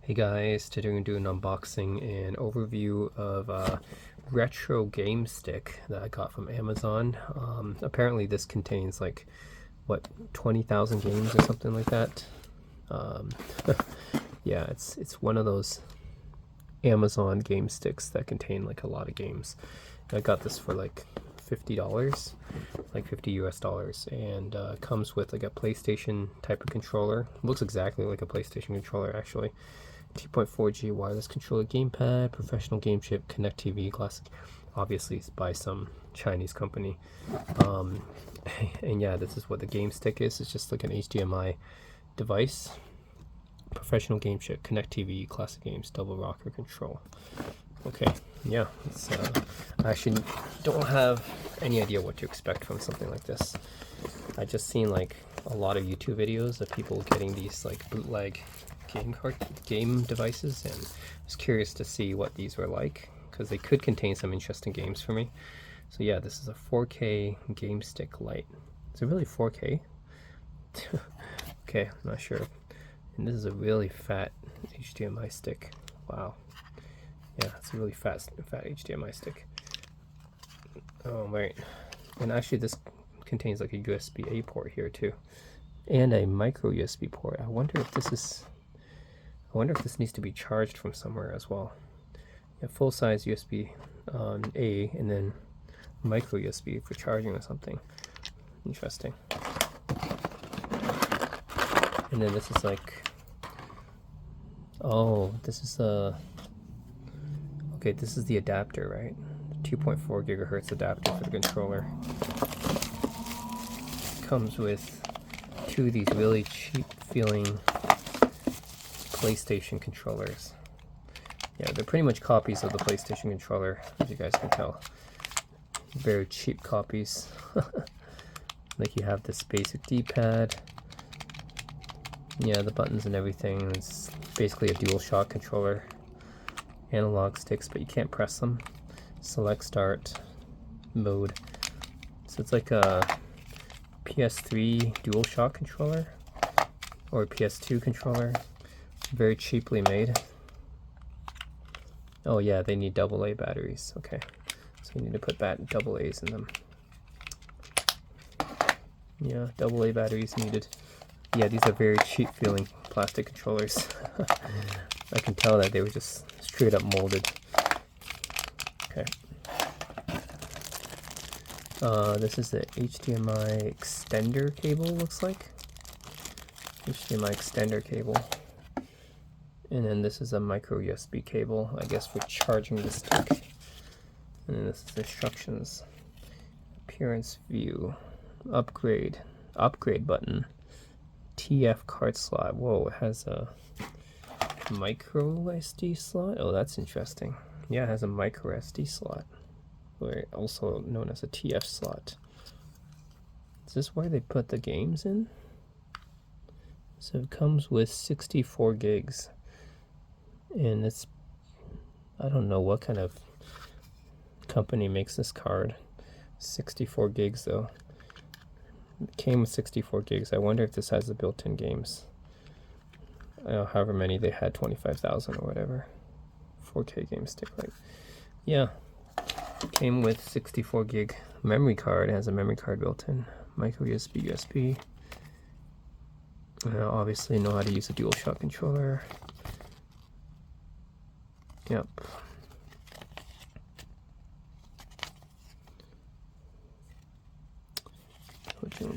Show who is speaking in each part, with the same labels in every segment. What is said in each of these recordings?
Speaker 1: Hey guys, today we're going to do an unboxing and overview of a retro game stick that I got from Amazon. Apparently this contains like, what, 20,000 games or something like that. Um, yeah, it's one of those Amazon game sticks that contain like a lot of games. I got this for like $50, like 50 US dollars, and comes with like a PlayStation type of controller. Looks exactly like a PlayStation controller actually. 2.4G wireless controller, gamepad, professional game chip, Connect TV, classic. Obviously, it's by some Chinese company. And yeah, this is what the game stick is. It's just like an HDMI device. Professional game chip, Connect TV, classic games, double rocker control. Okay, yeah, I actually don't have any idea what to expect from something like this. I just seen like a lot of YouTube videos of people getting these like bootleg game devices, and I was curious to see what these were like because they could contain some interesting games for me. So yeah, this is a 4K game stick Lite. Is it really 4K? Okay, I'm not sure. And this is a really fat HDMI stick. Wow. Yeah, it's a really fat HDMI stick. Oh right. And actually this contains like a USB-A port here too, and a micro USB port. I wonder if this needs to be charged from somewhere as well. Yeah, full-size USB A, and then micro USB for charging or something. Interesting. And then this is like, oh, this is okay, this is the adapter, right? 2.4 gigahertz adapter for the controller. Comes with two of these really cheap feeling PlayStation controllers. Yeah, they're pretty much copies of the PlayStation controller, as you guys can tell. Very cheap copies. Like you have this basic D-pad. Yeah, the buttons and everything. It's basically a DualShock controller. Analog sticks, but you can't press them. Select start mode. So it's like a PS3 DualShock controller or a PS2 controller. Very cheaply made. Oh yeah, they need AA batteries. Okay, so you need to put double A's in them. Yeah, AA batteries needed. Yeah, these are very cheap feeling plastic controllers. I can tell that they were just straight up molded. Okay. This is the HDMI extender cable, looks like. HDMI extender cable. And then this is a micro USB cable, I guess for charging the stick. And then this is instructions. Appearance view. Upgrade button. TF card slot. Whoa, it has a micro SD slot. Oh, that's interesting. Yeah, it has a micro SD slot, or also known as a TF slot. Is this where they put the games in? So it comes with 64 gigs. And it's, I don't know what kind of company makes this card. 64 gigs though. It came with 64 gigs. I wonder if this has the built-in games. However many they had, 25,000 or whatever. 4K game stick, like, yeah. Came with 64 gig memory card. It has a memory card built in. Micro USB. Obviously know how to use a DualShock controller. Yep.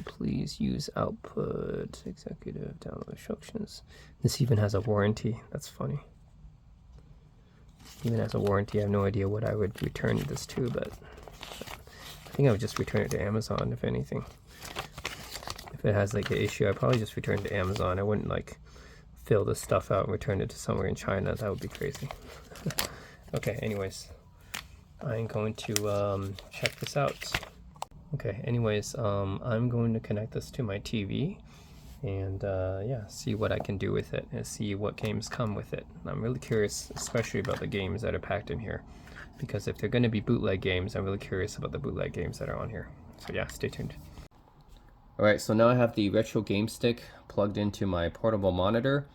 Speaker 1: Please use output executive download instructions. This even has a warranty. That's funny. Even has a warranty. I have no idea what I would return this to, but I think I would just return it to Amazon if anything. If it has like an issue, I'd probably just return it to Amazon. I wouldn't like fill this stuff out and return it to somewhere in China. That would be crazy. Okay, anyways, I'm going to check this out. Okay, anyways, I'm going to connect this to my TV and yeah, see what I can do with it and see what games come with it. I'm really curious, especially about the games that are packed in here, because if they're going to be bootleg games, I'm really curious about the bootleg games that are on here. So yeah, stay tuned. Alright, so now I have the retro game stick plugged into my portable monitor.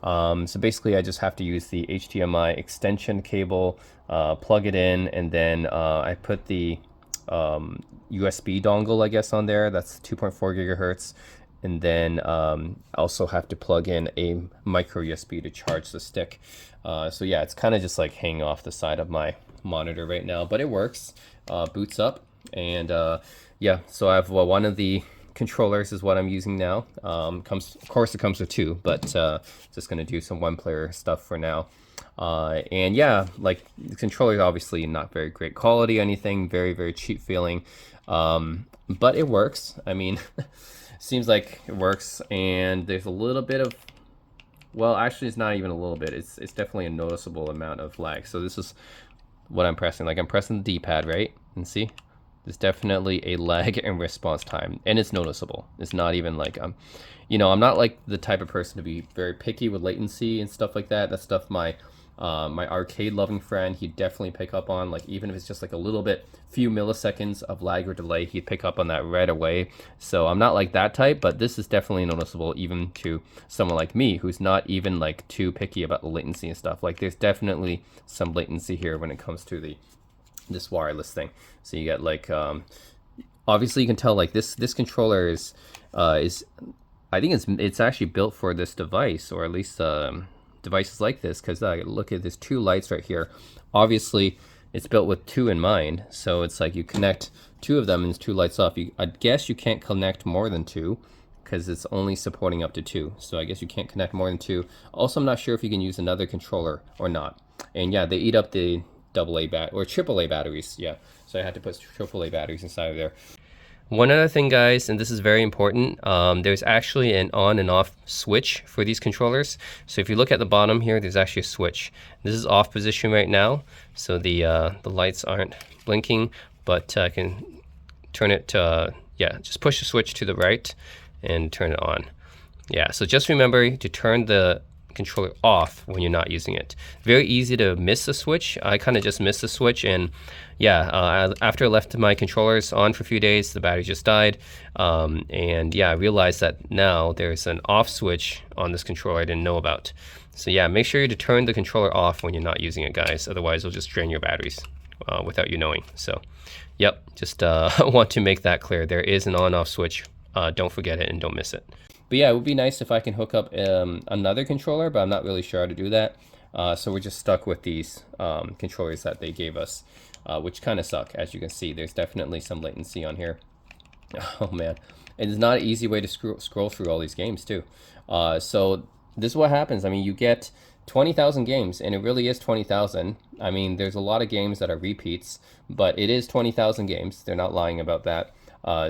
Speaker 1: So basically I just have to use the HDMI extension cable, plug it in, and then I put the USB dongle, I guess, on there. That's 2.4 gigahertz. And then also have to plug in a micro USB to charge the stick. So yeah, it's kind of just like hanging off the side of my monitor right now, but it works. Boots up, and yeah, so I have one of the controllers is what I'm using now. Of course it comes with two, but just gonna do some one-player stuff for now. And yeah, like the controller is obviously not very great quality or anything, very cheap feeling, but it works. I mean, seems like it works, and there's a little bit of, well, actually it's not even a little bit, it's definitely a noticeable amount of lag. So this is what I'm pressing. Like I'm pressing the D-pad, right? And see, there's definitely a lag in response time, and it's noticeable. It's not even like you know, I'm not like the type of person to be very picky with latency and stuff like that. That stuff my my arcade loving friend, he'd definitely pick up on. Like even if it's just like a little bit, few milliseconds of lag or delay, he'd pick up on that right away. So I'm not like that type, but this is definitely noticeable even to someone like me who's not even like too picky about the latency and stuff. Like there's definitely some latency here when it comes to this wireless thing. So you get like obviously you can tell like this controller is I think it's actually built for this device, or at least devices like this, because look at, there's two lights right here. Obviously it's built with two in mind, so it's like you connect two of them and it's two lights off. I guess you can't connect more than two because it's only supporting up to two, so I guess you can't connect more than two. Also, I'm not sure if you can use another controller or not. And yeah, they eat up the AA or AAA batteries. Yeah, so I had to put AAA batteries inside of there. One other thing, guys, and this is very important, there's actually an on and off switch for these controllers. So if you look at the bottom here, there's actually a switch. This is off position right now, so the lights aren't blinking, but I can turn it to, yeah, just push the switch to the right and turn it on. Yeah, so just remember to turn the controller off when you're not using it. Very easy to miss the switch. I kind of just missed the switch, and yeah, after I left my controllers on for a few days, the battery just died. And yeah, I realized that now there's an off switch on this controller I didn't know about. So yeah, make sure to turn the controller off when you're not using it, guys. Otherwise, it'll just drain your batteries without you knowing. So yep, just want to make that clear. There is an on-off switch. Don't forget it and don't miss it. But yeah, it would be nice if I can hook up another controller, but I'm not really sure how to do that. So we're just stuck with these controllers that they gave us, which kind of suck. As you can see, there's definitely some latency on here. Oh man, it's not an easy way to scroll through all these games too. So this is what happens. I mean, you get 20,000 games, and it really is 20,000. I mean, there's a lot of games that are repeats, but it is 20,000 games. They're not lying about that.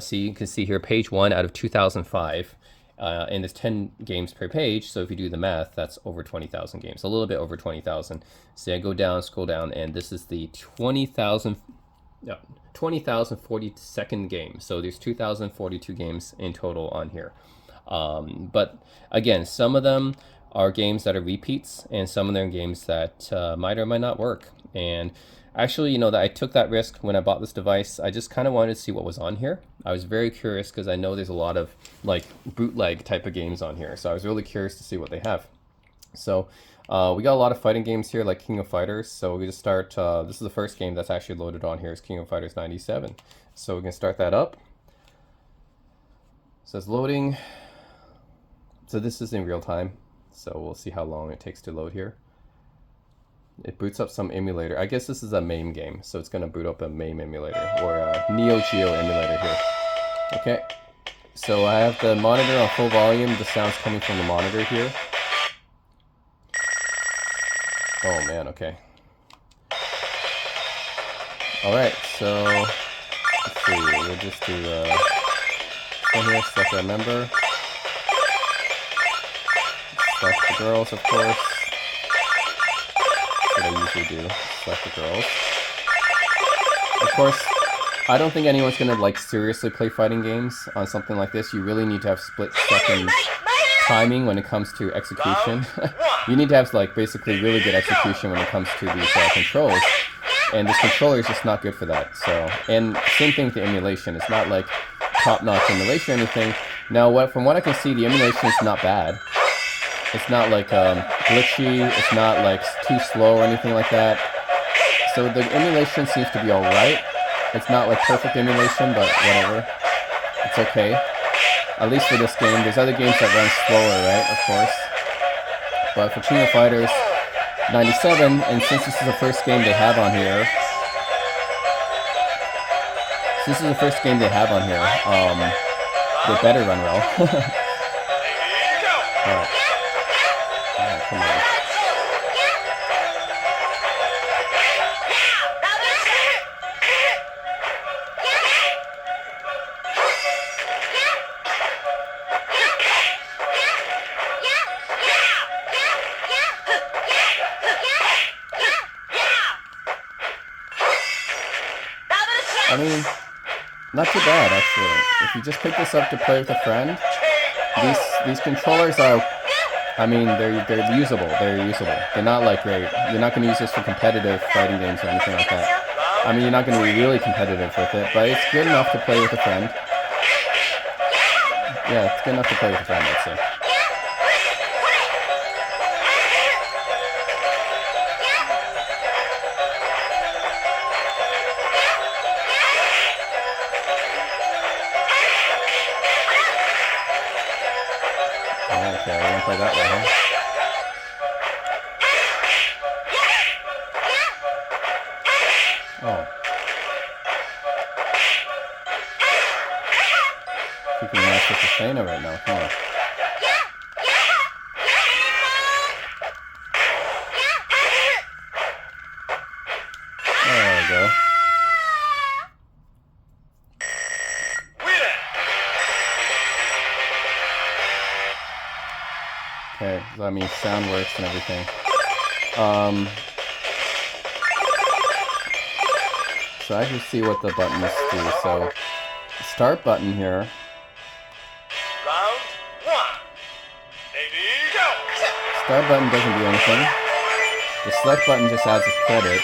Speaker 1: So you can see here, page 1 out of 2005. And there's 10 games per page, so if you do the math, that's over 20,000 games, a little bit over 20,000. So I go down, scroll down, and this is the 20,042nd game. So there's 2,042 games in total on here. But again, some of them are games that are repeats, and some of them are games that might or might not work. And actually, you know, that I took that risk when I bought this device. I just kind of wanted to see what was on here. I was very curious because I know there's a lot of like bootleg type of games on here. So I was really curious to see what they have. So we got a lot of fighting games here, like King of Fighters. So we just start, this is the first game that's actually loaded on here, is King of Fighters 97. So we can start that up. It says loading. So this is in real time. So we'll see how long it takes to load here. It boots up some emulator. I guess this is a MAME game, so it's going to boot up a MAME emulator, or a Neo Geo emulator here. Okay, so I have the monitor on full volume. The sound's coming from the monitor here. Oh man, okay. Alright, so let's see, we'll just do this one here, select a member. Select the girls, of course. What I usually do, select the girls. Of course, I don't think anyone's gonna like seriously play fighting games on something like this. You really need to have split-second timing when it comes to execution. You need to have like basically really good execution when it comes to these controls, and this controller is just not good for that. So, and same thing with the emulation. It's not like top-notch emulation or anything. Now, from what I can see, the emulation is not bad.
Speaker 2: It's not like glitchy. It's not like too slow or anything like that. So the emulation seems to be alright. It's not like perfect emulation, but whatever. It's okay. At least for this game. There's other games that run slower, right? Of course. But for King of Fighters 97, and since this is the first game they have on here, they better run well. Alright. Alright, come on. I mean, not too bad actually. If you just pick this up to play with a friend, these controllers are, I mean, they're usable. They're usable. They're not like great. You're not going to use this for competitive fighting games or anything like that. I mean, you're not going to be really competitive with it, but it's good enough to play with a friend. Yeah, it's good enough to play with a friend, I'd say. Okay, we're gonna play that way, huh? Oh. Keeping match with Athena right now, come on. There we go. Okay, so that means sound works and everything. So I can see what the buttons do. So, start button here.
Speaker 3: Round one. Ready, go!
Speaker 2: Start button doesn't do anything. The select button just adds a credit.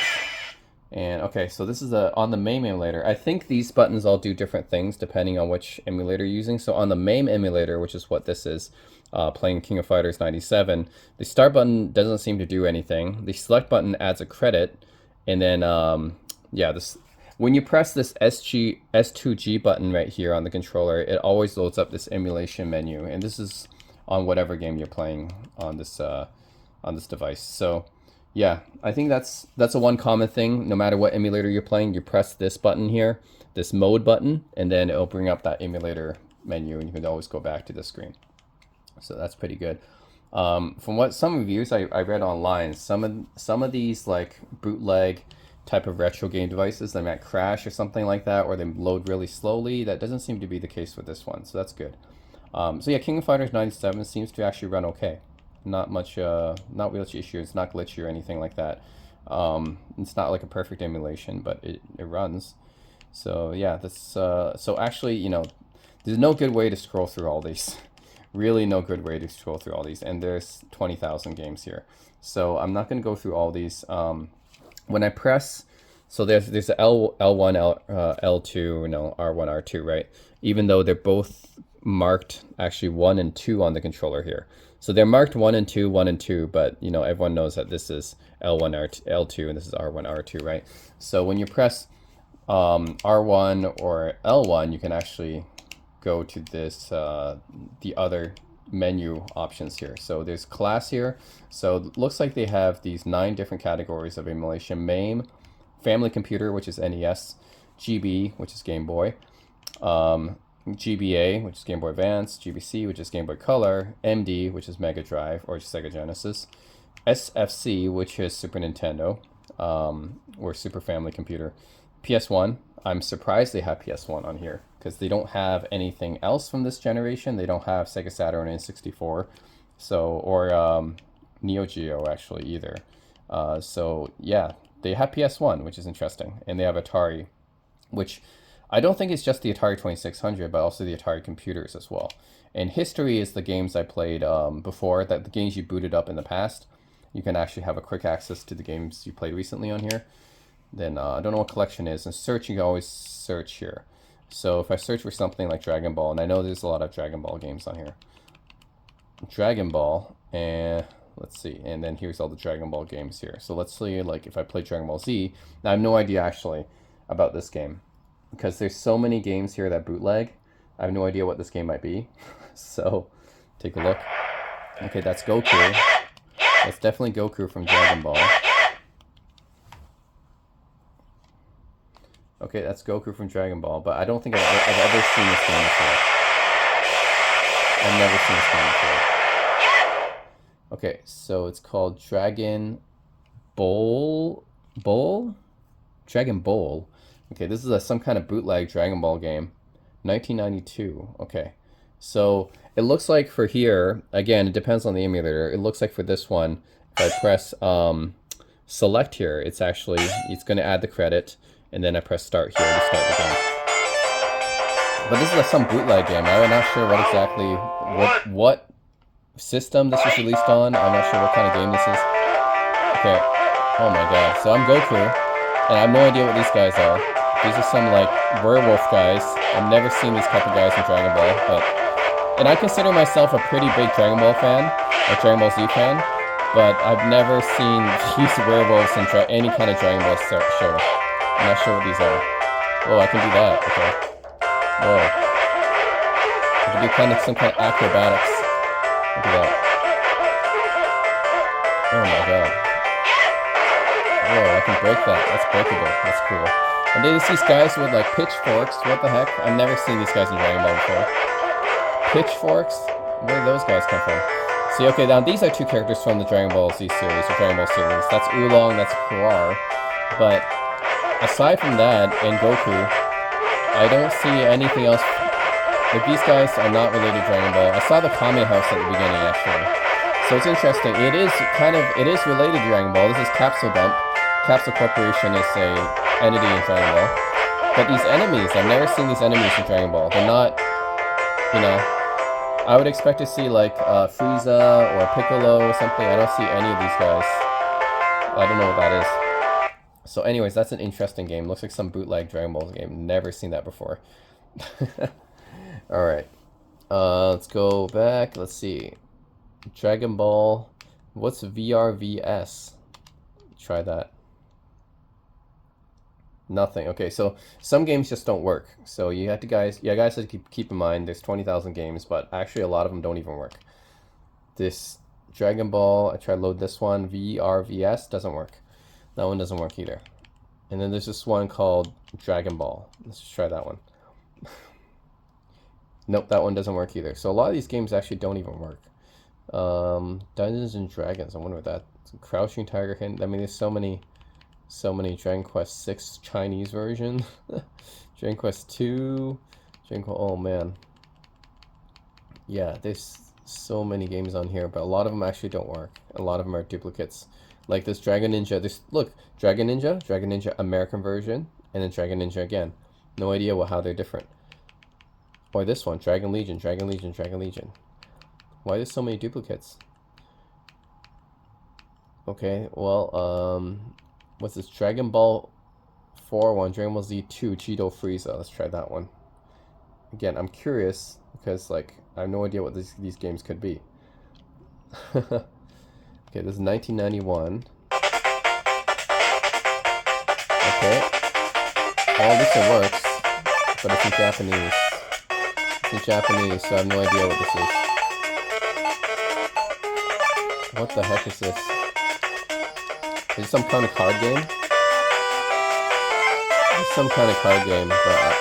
Speaker 2: And okay, so this is on the MAME emulator. I think these buttons all do different things depending on which emulator you're using. So on the MAME emulator, which is what this is, playing King of Fighters 97, the start button doesn't seem to do anything. The select button adds a credit, and then yeah, this when you press this S2G button right here on the controller, it always loads up this emulation menu, and this is on whatever game you're playing on this device. So yeah, I think that's a one common thing. No matter what emulator you're playing, you press this button here, this mode button, and then it'll bring up that emulator menu, and you can always go back to the screen. So that's pretty good. From what some reviews I read online, some of these like bootleg type of retro game devices, they might crash or something like that, or they load really slowly. That doesn't seem to be the case with this one, so that's good. So yeah, King of Fighters 97 seems to actually run okay. Not much, not real issues. It's not glitchy or anything like that. It's not like a perfect emulation, but it runs. So yeah, this. So actually, you know, there's no good way to scroll through all these. Really, no good way to scroll through all these. And there's 20,000 games here, so I'm not going to go through all these. When I press, so there's the L1, L2, no, R1, R2, right? Even though they're both marked actually 1 and 2 on the controller here. So they're marked 1 and 2, 1 and 2, but you know, everyone knows that this is L1, L2, and this is R1, R2, right? So when you press R1 or L1, you can actually go to this, the other menu options here. So there's class here. So it looks like they have these 9 different categories of emulation: MAME, Family Computer, which is NES, GB, which is Game Boy, GBA, which is Game Boy Advance, GBC, which is Game Boy Color, MD, which is Mega Drive or Sega Genesis, SFC, which is Super Nintendo, or Super Family Computer, PS1. I'm surprised they have PS1 on here because they don't have anything else from this generation. They don't have Sega Saturn and 64, so, or Neo Geo actually either. So yeah, they have PS1, which is interesting, and they have Atari, which I don't think it's just the Atari 2600, but also the Atari computers as well. And history is the games I played before, that the games you booted up in the past. You can actually have a quick access to the games you played recently on here. Then I don't know what collection is. And search, you can always search here. So if I search for something like Dragon Ball, and I know there's a lot of Dragon Ball games on here. Dragon Ball, and let's see, and then here's all the Dragon Ball games here. So let's see, like if I play Dragon Ball Z, now I have no idea actually about this game because there's so many games here that bootleg. I have no idea what this game might be. So take a look. Okay, that's Goku. That's definitely Goku from Dragon Ball. Okay, that's Goku from Dragon Ball, but I don't think I've ever seen this game before. I've never seen this game before. Okay, so it's called Dragon Bowl? Dragon Bowl? Okay, this is some kind of bootleg Dragon Ball game. 1992. Okay, so it looks like for here, again, it depends on the emulator. It looks like for this one, if I press select here, it's going to add the credit, and then I press start here to start the game. But this is some bootleg game. I'm not sure what exactly, what system this was released on. I'm not sure what kind of game this is. Okay, oh my god. So I'm Goku, and I have no idea what these guys are. These are some like werewolf guys. I've never seen these type of guys in Dragon Ball, and I consider myself a pretty big Dragon Ball fan, a Dragon Ball Z fan, but I've never seen these werewolves in any kind of Dragon Ball show. I'm not sure what these are. Oh, I can do that. Okay. Whoa. I can do some kind of acrobatics. Look at that. Oh my god. Whoa, I can break that. That's breakable. That's cool. And there's these guys with like pitchforks. What the heck? I've never seen these guys in Dragon Ball before. Pitchforks? Where did those guys come from? See, okay, now these are two characters from the Dragon Ball Z series, or Dragon Ball series. That's Oolong, that's Karar. But aside from that, and Goku, I don't see anything else. Like, these guys are not related to Dragon Ball. I saw the Kame House at the beginning, actually. So it's interesting. It is related to Dragon Ball. This is Capsule Dump. Capsule Corporation is a entity in Dragon Ball. But these enemies, I've never seen these enemies in Dragon Ball. They're not, you know, I would expect to see like Frieza or Piccolo or something. I don't see any of these guys. I don't know what that is. So anyways, that's an interesting game. Looks like some bootleg Dragon Ball game. Never seen that before. Alright. Let's go back. Let's see. Dragon Ball. What's VRVS? Try that. Nothing. Okay, so some games just don't work. So you have to guys have to keep in mind there's 20,000 games, but actually a lot of them don't even work. This Dragon Ball, I tried to load this one, VRVS, doesn't work. That one doesn't work either. And then there's this one called Dragon Ball. Let's just try that one. Nope, that one doesn't work either. So a lot of these games actually don't even work. Dungeons and Dragons, I wonder what that. Crouching Tiger Hidden. I mean, there's so many Dragon Quest 6 Chinese version. Dragon Quest 2. Oh man. Yeah, there's so many games on here, but a lot of them actually don't work. A lot of them are duplicates. Like this Dragon Ninja. Look, Dragon Ninja American version, and then Dragon Ninja again. No idea how they're different. Or this one, Dragon Legion. Why there's so many duplicates? Okay, well, what's this? Dragon Ball 4-1, Dragon Ball Z 2, Cheeto Frieza. Let's try that one. Again, I'm curious because, like, I have no idea what these games could be. Okay, this is 1991. Okay. Well, at least it works, but it's in Japanese. It's in Japanese, so I have no idea what this is. What the heck is this? Is it some kind of card game? It's some kind of card game, but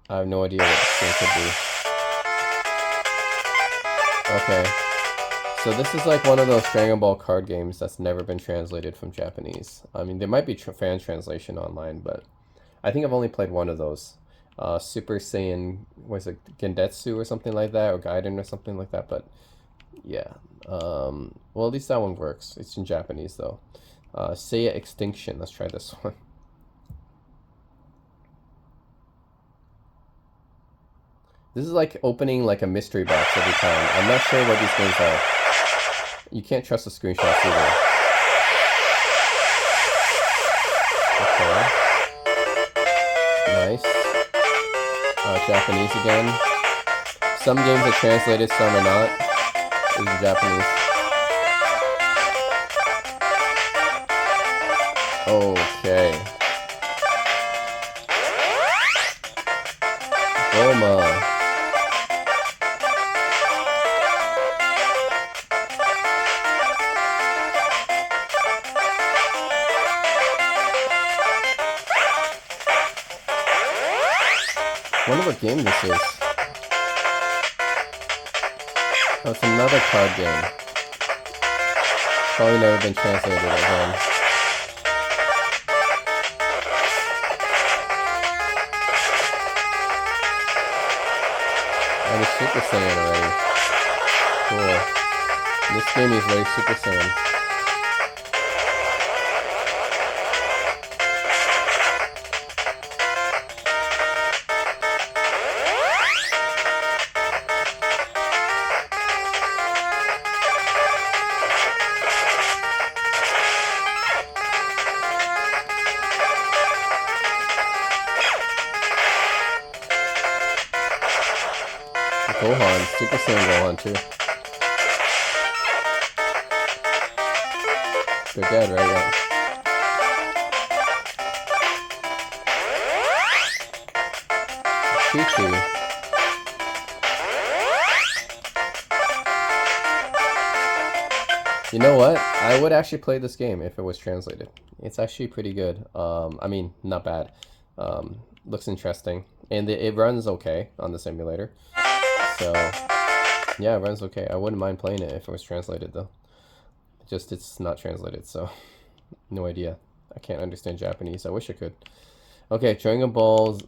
Speaker 2: I have no idea what this game could be. Okay. So this is like one of those Dragon Ball card games that's never been translated from Japanese. I mean, there might be fan translation online, but I think I've only played one of those. Super Saiyan, was it Genetsu or something like that, or Gaiden or something like that, but yeah. Well, at least that one works. It's in Japanese, though. Seiya Extinction. Let's try this one. This is like opening like a mystery box every time. I'm not sure what these games are. You can't trust the screenshots either. Okay. Nice. Japanese again. Some games are translated, some are not. is Japanese. Okay. Bulma. Wonder what game this is. Oh, it's another card game. Probably never been translated again. And it's Super Saiyan already. Cool. This game is very Super Saiyan. Gohan, Super Saiyan Gohan too. They're dead, right? Yeah. Chi-Chi. You know what? I would actually play this game if it was translated. It's actually pretty good. I mean, not bad. Looks interesting. And it runs okay on the simulator. So, yeah, it runs okay. I wouldn't mind playing it if it was translated, though. Just, it's not translated, so no idea. I can't understand Japanese. I wish I could. Okay, Dragon Balls.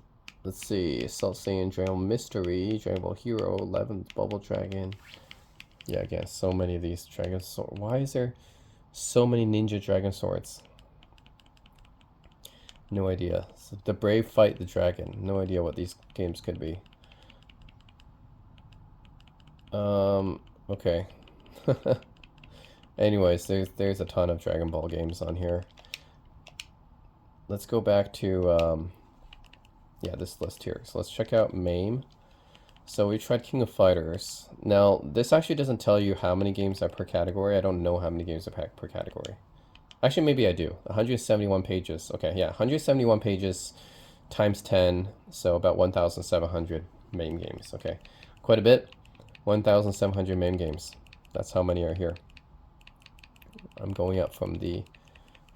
Speaker 2: Let's see. Assault Saiyan, Dragon Ball Mystery, Dragon Ball Hero, 11th Bubble Dragon. Yeah, again, so many of these Dragon Swords. Why is there so many Ninja Dragon Swords? No idea. So the Brave Fight the Dragon. No idea what these games could be. Okay. Anyways, there's a ton of Dragon Ball games on here. Let's go back to yeah, this list here. So let's check out MAME. So we tried King of Fighters. Now, this actually doesn't tell you how many games are per category. I don't know how many games are per category. Actually, maybe I do. 171 pages. Okay, yeah, 171 pages times 10, so about 1,700 MAME games. Okay, quite a bit. 1,700 MAME games. That's how many are here. I'm going up from the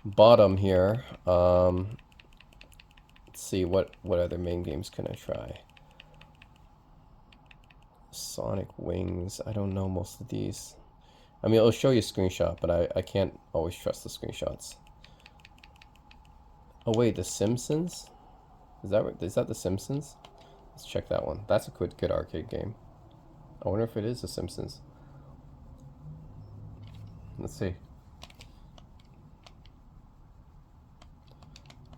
Speaker 2: bottom here. Let's see, what other MAME games can I try? Sonic Wings. I don't know most of these. I mean, it'll show you a screenshot, but I can't always trust the screenshots. Oh wait, The Simpsons? Is that The Simpsons? Let's check that one. That's a good arcade game. I wonder if it is The Simpsons. Let's see.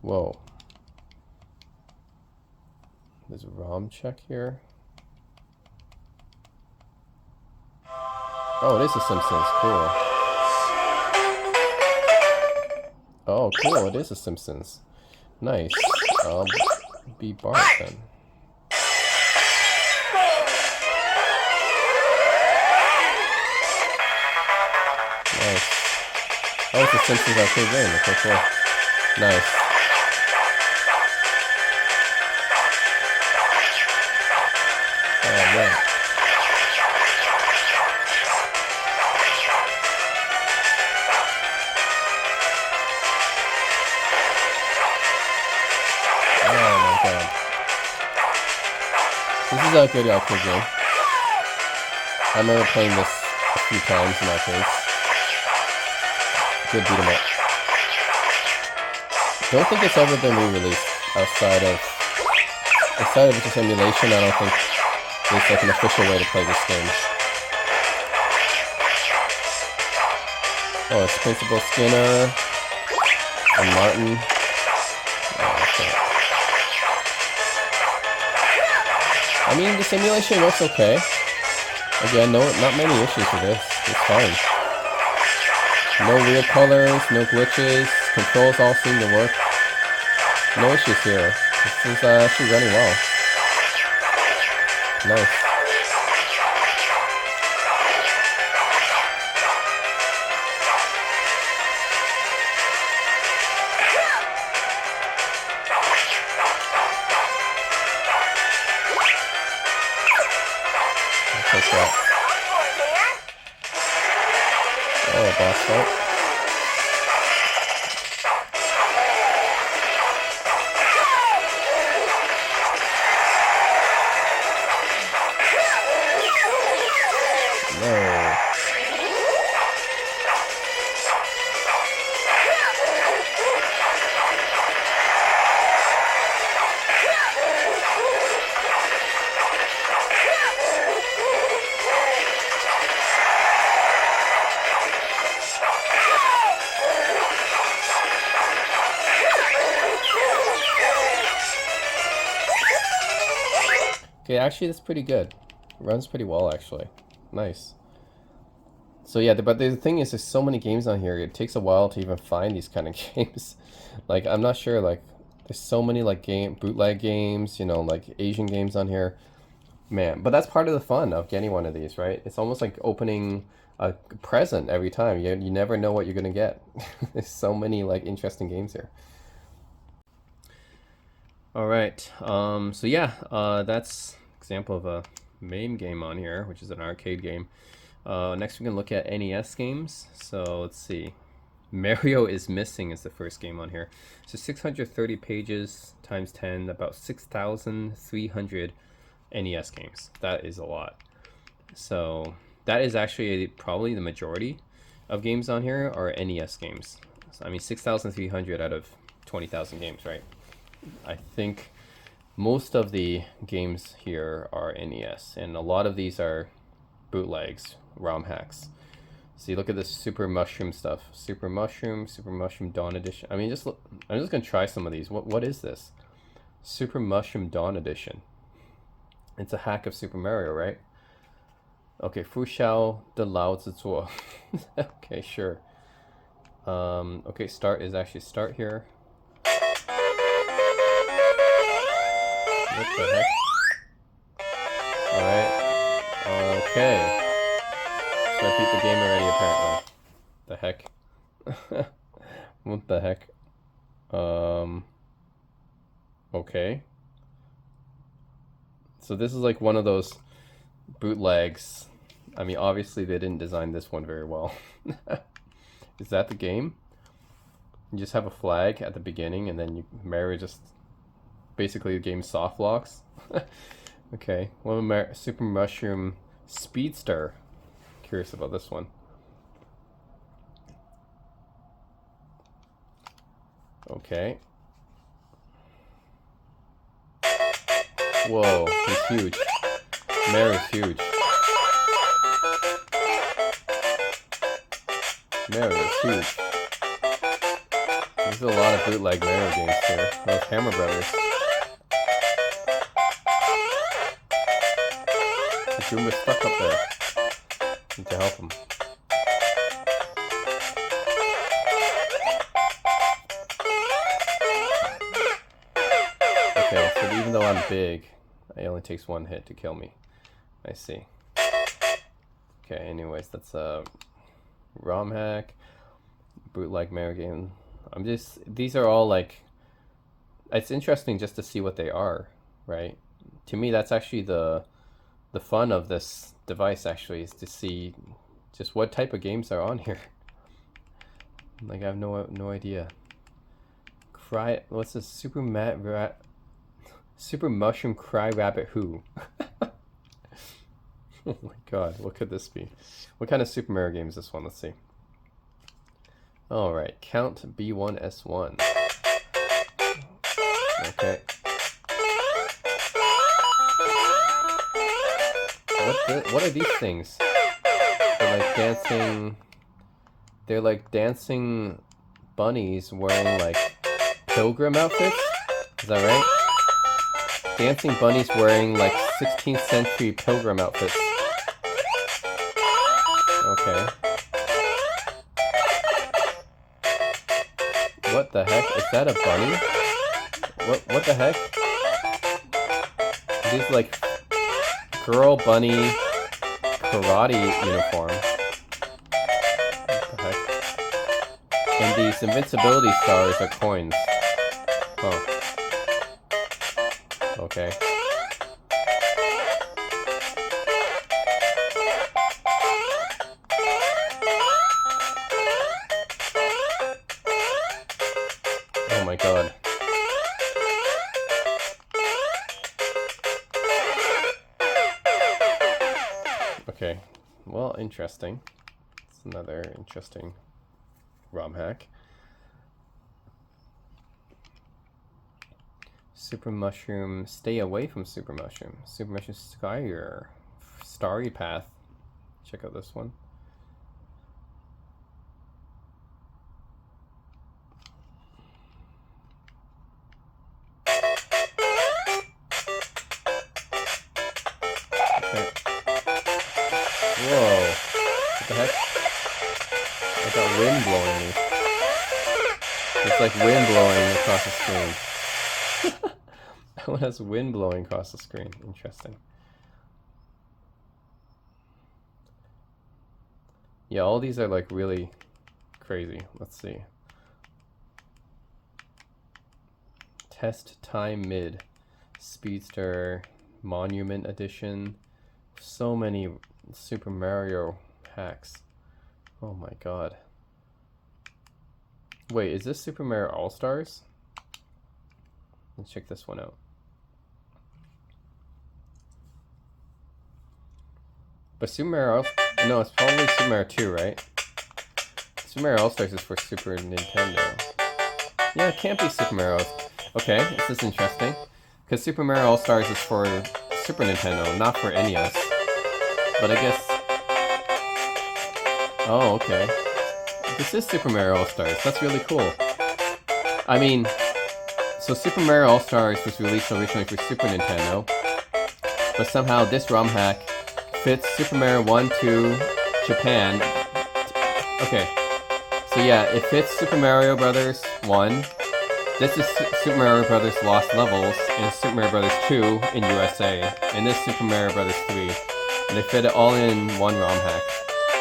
Speaker 2: Whoa. There's a ROM check here. Oh, it is The Simpsons. Cool. Oh, cool. It is The Simpsons. Nice. I'll be Bart then. Nice. Oh, it's The Simpsons arcade game. Okay, cool. Nice. Oh, man. This is a good arcade game. I remember playing this a few times in arcades. Good beat 'em up. Don't think it's ever been re-released outside of just emulation. I don't think there's like an official way to play this game. Oh, it's Principal Skinner and Martin. Oh, okay. I mean, the simulation looks okay. Again, not many issues with this. It's fine. No weird colors, no glitches. Controls all seem to work. No issues here. This is actually running well. Nice. that? Oh, boss fight. No. Okay, actually that's pretty good. Runs pretty well, actually. Nice. So yeah, but the thing is, there's so many games on here. It takes a while to even find these kind of games. Like, I'm not sure, like, there's so many, like, bootleg games, you know, like, Asian games on here. Man, but that's part of the fun of getting one of these, right? It's almost like opening a present every time. You never know what you're gonna get. There's so many, like, interesting games here. All right, so yeah, that's example of a MAME game on here, which is an arcade game. Next we can look at NES games. So let's see. Mario is Missing is the first game on here. So 630 pages times 10, about 6,300 NES games. That is a lot. So that is actually probably the majority of games on here are NES games. So, I mean, 6,300 out of 20,000 games, right? I think most of the games here are NES, and a lot of these are bootlegs, ROM hacks. So you look at this Super Mushroom stuff. Super Mushroom Dawn Edition. I mean, I'm just gonna try some of these. What is this? Super Mushroom Dawn Edition. It's a hack of Super Mario, right? Okay, Fushao de Lao Zizuo. Okay, sure. Okay, start is actually start here. What the heck? Alright. Okay. So I beat the game already, apparently. The heck? What the heck? Okay. So this is like one of those bootlegs. I mean, obviously they didn't design this one very well. Is that the game? You just have a flag at the beginning, and then Mario just... Basically, the game soft locks. Okay. What about Super Mushroom Speedster? Curious about this one. Okay. Whoa, he's huge. Mario's huge. Mario's huge. There's a lot of bootleg Mario games here. Those Hammer Brothers. The Goomba's stuck up there. Need to help him. Okay, so even though I'm big, it only takes one hit to kill me. I see. Okay, anyways, that's a ROM hack, bootleg Mario game. These are all like, it's interesting just to see what they are, right? To me, that's actually the fun of this device, actually, is to see just what type of games are on here. Like, I have no idea. What's this? Super Mushroom Cry Rabbit Who? Oh my god, what could this be? What kind of Super Mario game is this one? Let's see. Alright, Count B1S1. Okay. What are these things? They're like dancing... They're like dancing bunnies wearing like pilgrim outfits? Is that right? Dancing bunnies wearing like 16th century pilgrim outfits. Okay. What the heck? Is that a bunny? What the heck? These like girl bunny karate uniform. What the heck? And these invincibility stars are coins. Oh. Okay. Oh my god. Okay, well, interesting. It's another interesting ROM hack. Super Mushroom, stay away from Super Mushroom. Super Mushroom Skyer, Starry Path. Check out this one. Okay. Whoa, what the heck? I got wind blowing me. It's like wind blowing across the screen. That one has wind blowing across the screen. Interesting. Yeah, all these are like really crazy. Let's see. Test Time Mid, Speedster, Monument Edition. So many Super Mario hacks. Oh my god. Wait, is this Super Mario All-Stars? Let's check this one out. But Super Mario no, it's probably Super Mario 2, right? Super Mario All-Stars is for Super Nintendo. Yeah, it can't be Super Mario. Okay, this is interesting. Because Super Mario All-Stars is for Super Nintendo, not for NES. But I guess... Oh, okay. This is Super Mario All-Stars. That's really cool. I mean... So Super Mario All-Stars was released originally for Super Nintendo. But somehow this ROM hack fits Super Mario 1 to Japan. Okay. So yeah, it fits Super Mario Brothers 1. This is Super Mario Brothers Lost Levels, and Super Mario Brothers 2 in USA. And this Super Mario Brothers 3. And they fit it all in one ROM hack.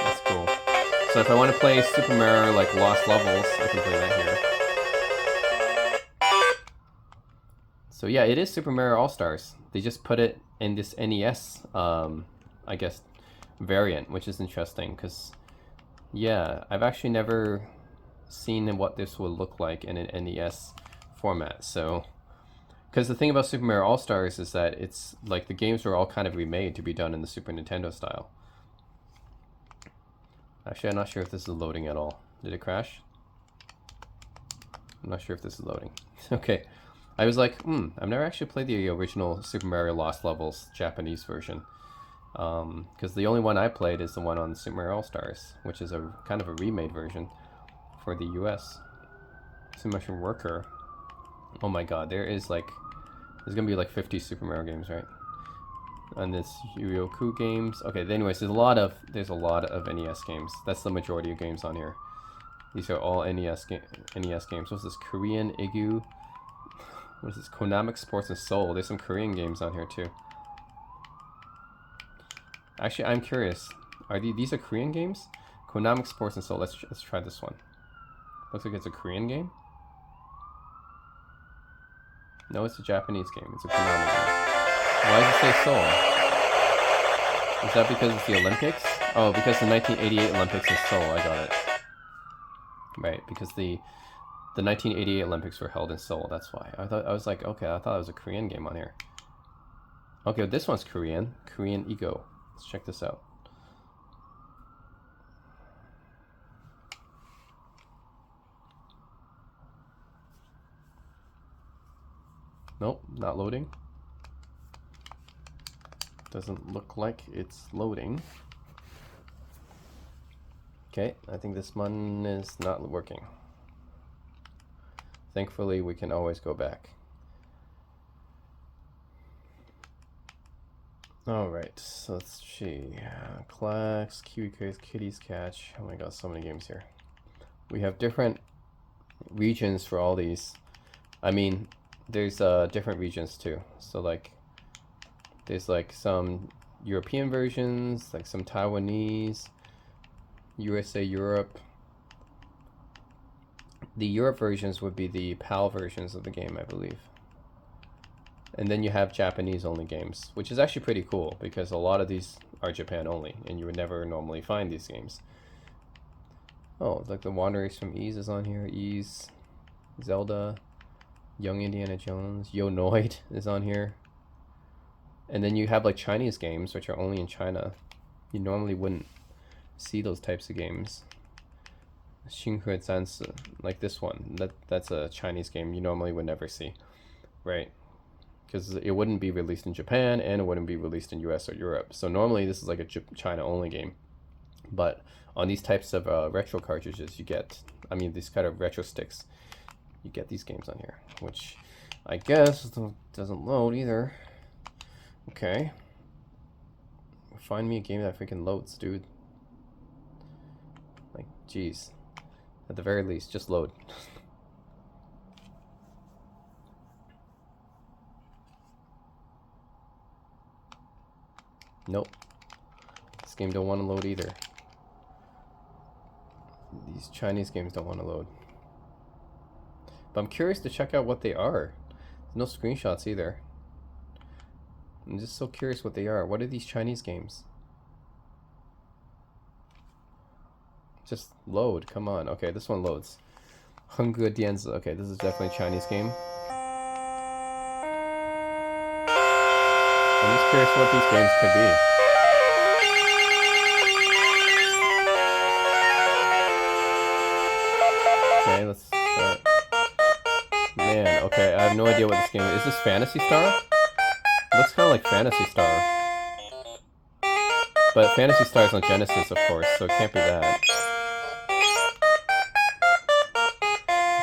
Speaker 2: That's cool. So if I want to play Super Mario like Lost Levels, I can play that here. So yeah, it is Super Mario All-Stars. They just put it in this NES, I guess, variant, which is interesting because, yeah, I've actually never seen what this would look like in an NES format. So, because the thing about Super Mario All-Stars is that it's like the games were all kind of remade to be done in the Super Nintendo style. Actually, I'm not sure if this is loading at all. Did it crash? I'm not sure if this is loading. Okay. I was like, I've never actually played the original Super Mario Lost Levels Japanese version. Because the only one I played is the one on Super Mario All-Stars, which is a kind of a remade version for the US. Super Mushroom Worker. Oh my god, there's gonna be like 50 Super Mario games, right? And this Yu-Gi-Oh! Games. Okay, anyways, there's a lot of NES games. That's the majority of games on here. These are all NES games. What's this? Korean Igu? What is this? Konami Sports and Soul. There's some Korean games on here too. Actually, I'm curious. Are these are Korean games? Konami Sports and Soul. Let's try this one. Looks like it's a Korean game. No, it's a Japanese game. It's a Konami game. Why does it say Seoul? Is that because it's the Olympics? Oh, because the 1988 Olympics is Seoul. I got it. Right, because the 1988 Olympics were held in Seoul. That's why. I was like, okay, I thought it was a Korean game on here. Okay, this one's Korean. Korean Ego. Let's check this out. Nope, not loading. Doesn't look like it's loading. Okay, I think this one is not working. Thankfully, we can always go back. Alright, so let's see. Clax, Kiwi Craze, Kitties Catch. Oh my god, so many games here. We have different regions for all these. I mean, there's different regions too. So like, there's like some European versions, like some Taiwanese, USA, Europe. The Europe versions would be the PAL versions of the game, I believe. And then you have Japanese only games, which is actually pretty cool because a lot of these are Japan only, and you would never normally find these games. Oh, it's like the Wanderers from Ys is on here. Ys, Zelda. Young Indiana Jones. Yo Noid is on here. And then you have like Chinese games, which are only in China. You normally wouldn't see those types of games. Xinghe Zansi, like this one. That's a Chinese game you normally would never see, right? Because it wouldn't be released in Japan and it wouldn't be released in US or Europe. So normally this is like a China only game. But on these types of retro cartridges, you get, I mean, these kind of retro sticks, you get these games on here, which I guess doesn't load either. Okay. Find me a game that freaking loads, dude. Like, jeez. At the very least, just load. Nope. This game don't want to load either. These Chinese games don't want to load. But I'm curious to check out what they are. There's no screenshots either. I'm just so curious what they are. What are these Chinese games? Just load, come on. Okay, this one loads. Hungge Dianzi. Okay, this is definitely a Chinese game. I'm just curious what these games could be. Okay, let's start. Man, okay, I have no idea what this game is. Is this Phantasy Star? It looks kind of like Phantasy Star. But Phantasy Star is on Genesis, of course, so it can't be that.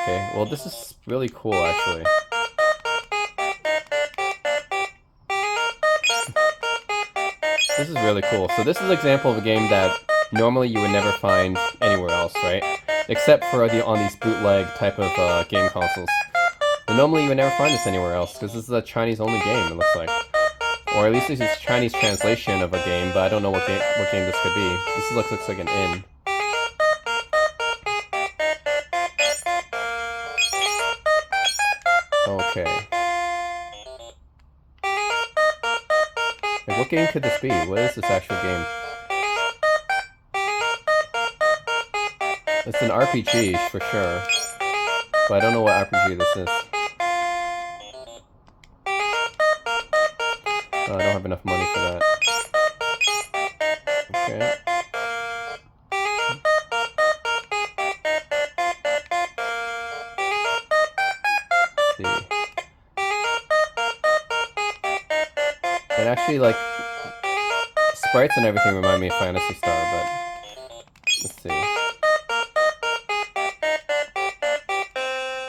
Speaker 2: Okay, well this is really cool, actually. This is really cool. So this is an example of a game that normally you would never find anywhere else, right? Except for on these bootleg type of game consoles. But normally you would never find this anywhere else, because this is a Chinese-only game, it looks like. Or at least this is a Chinese translation of a game, but I don't know what game this could be. This looks like an inn. Okay. Like, what game could this be? What is this actual game? It's an RPG for sure, but I don't know what RPG this is. Oh, I don't have enough money for that. Okay. Let's see. And actually, like, sprites and everything remind me of Phantasy Star, but let's see.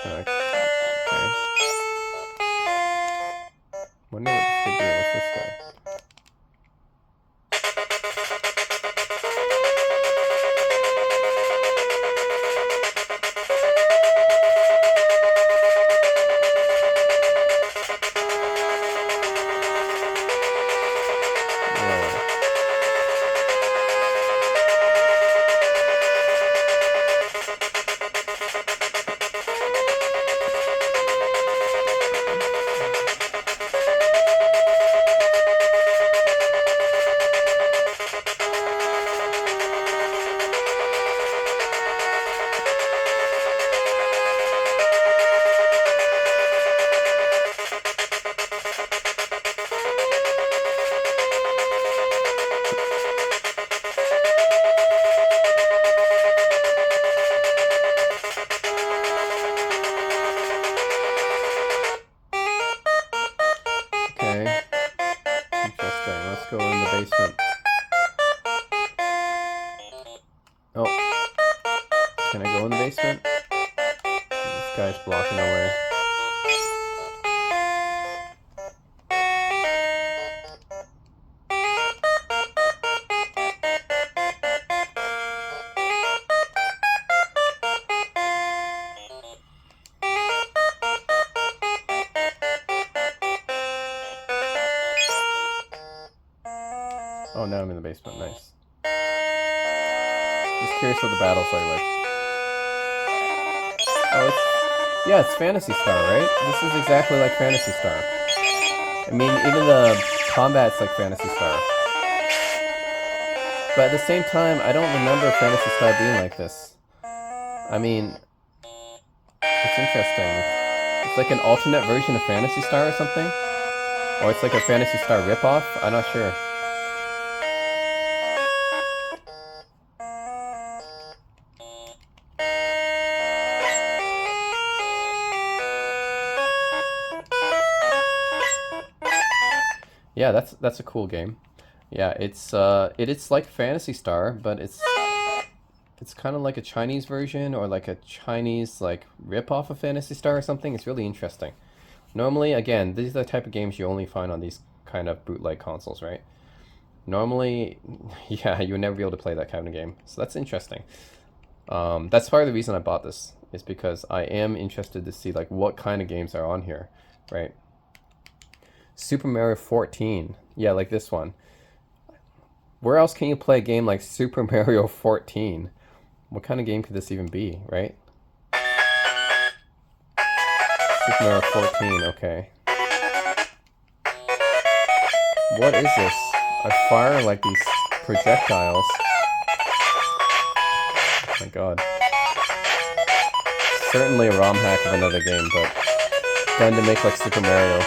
Speaker 2: Okay. Wonder what this could be. What's this guy? Okay. Interesting. Let's go in the basement. Oh. Can I go in the basement? This guy's blocking the way. Oh, now I'm in the basement. Nice. Just curious what the battles are like. Oh, it's Phantasy Star, right? This is exactly like Phantasy Star. I mean, even the combat's like Phantasy Star. But at the same time, I don't remember Phantasy Star being like this. I mean, it's interesting. It's like an alternate version of Phantasy Star or something? Or it's like a Phantasy Star ripoff? I'm not sure. Yeah, that's a cool game. Yeah, it's like Phantasy Star, but it's kind of like a Chinese version or like a Chinese like rip-off of Phantasy Star or something. It's really interesting. Normally, again, these are the type of games you only find on these kind of bootleg consoles, right? Normally, yeah, you would never be able to play that kind of game. So that's interesting. That's part of the reason I bought this, is because I am interested to see like what kind of games are on here, right? Super Mario 14. Yeah, like this one. Where else can you play a game like Super Mario 14? What kind of game could this even be, right? Super Mario 14, okay. What is this? I fire like these projectiles. Oh my god. Certainly a ROM hack of another game, but done to make like Super Mario.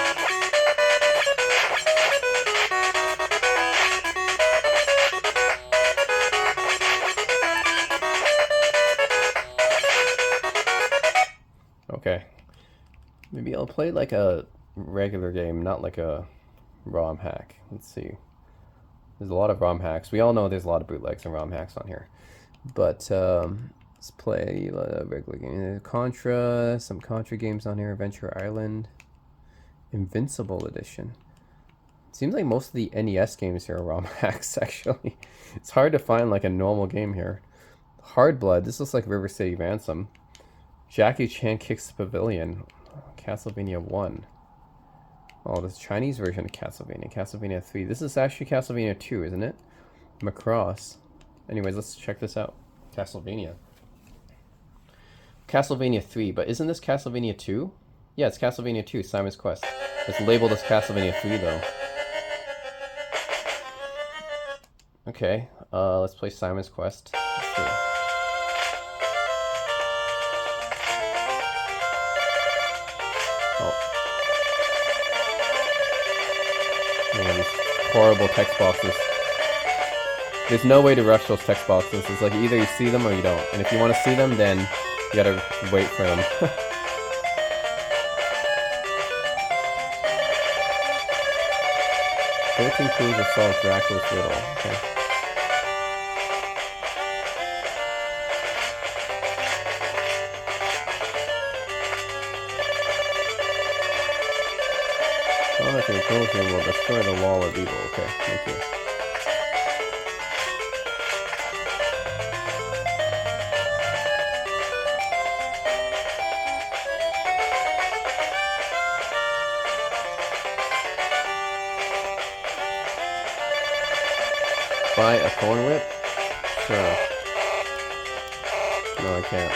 Speaker 2: Okay. Maybe I'll play like a regular game, not like a ROM hack. Let's see. There's a lot of ROM hacks. We all know there's a lot of bootlegs and ROM hacks on here. But let's play a regular game. Contra, some Contra games on here. Adventure Island. Invincible Edition. Seems like most of the NES games here are ROM hacks, actually. It's hard to find like a normal game here. Hard Blood. This looks like River City Ransom. Jackie Chan Kicks the Pavilion. Castlevania 1. Oh, this Chinese version of Castlevania. Castlevania 3. This is actually Castlevania 2, isn't it? Macross. Anyways, let's check this out. Castlevania. Castlevania 3, but isn't this Castlevania 2? Yeah, it's Castlevania 2, Simon's Quest. It's labeled as Castlevania 3, though. Okay, let's play Simon's Quest. Let's see. Oh. Yeah, these horrible text boxes. There's no way to rush those text boxes. It's like either you see them or you don't. And if you want to see them, then you gotta wait for them. 13 clues to solve Dracula's riddle. Okay. Solving clues here will destroy the wall of evil. Okay, thank you. Buy a thorn whip? Sure. No, I can't.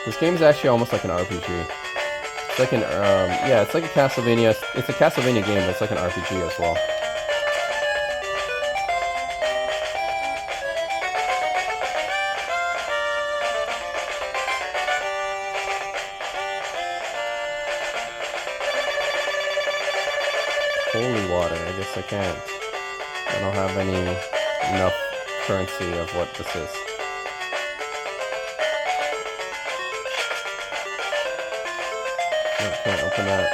Speaker 2: This game is actually almost like an RPG. It's like an, yeah, it's like a Castlevania. It's a Castlevania game, but it's like an RPG as well. Holy water, I guess I can't. I don't have enough currency of what this is. I can't open that.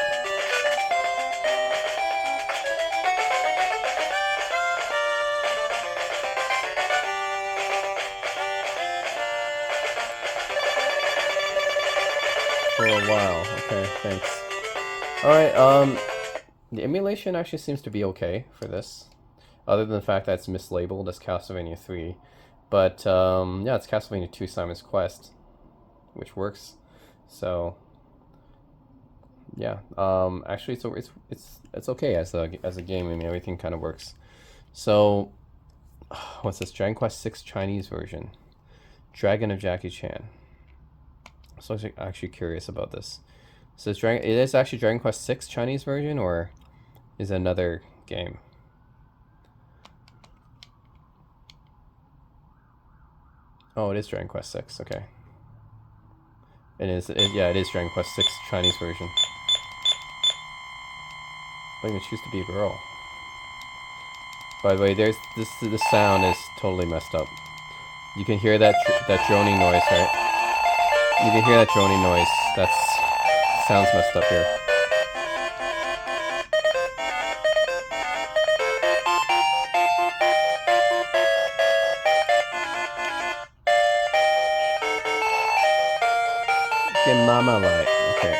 Speaker 2: For a while. Okay, thanks. Alright, the emulation actually seems to be okay for this. Other than the fact that it's mislabeled as Castlevania 3. But, yeah, it's Castlevania 2 Simon's Quest, which works. So, yeah, actually, it's okay as a game. I mean, everything kind of works. So, what's this? Dragon Quest 6 Chinese version. Dragon of Jackie Chan. So I'm actually curious about this. So it is actually Dragon Quest 6 Chinese version, or is it another game? Oh, it is Dragon Quest 6. Okay. Yeah, it is Dragon Quest 6 Chinese version. I don't even choose to be a girl. By the way, the sound is totally messed up. You can hear that droning noise, right? You can hear that droning noise. Sounds messed up here. Get mama light. Okay,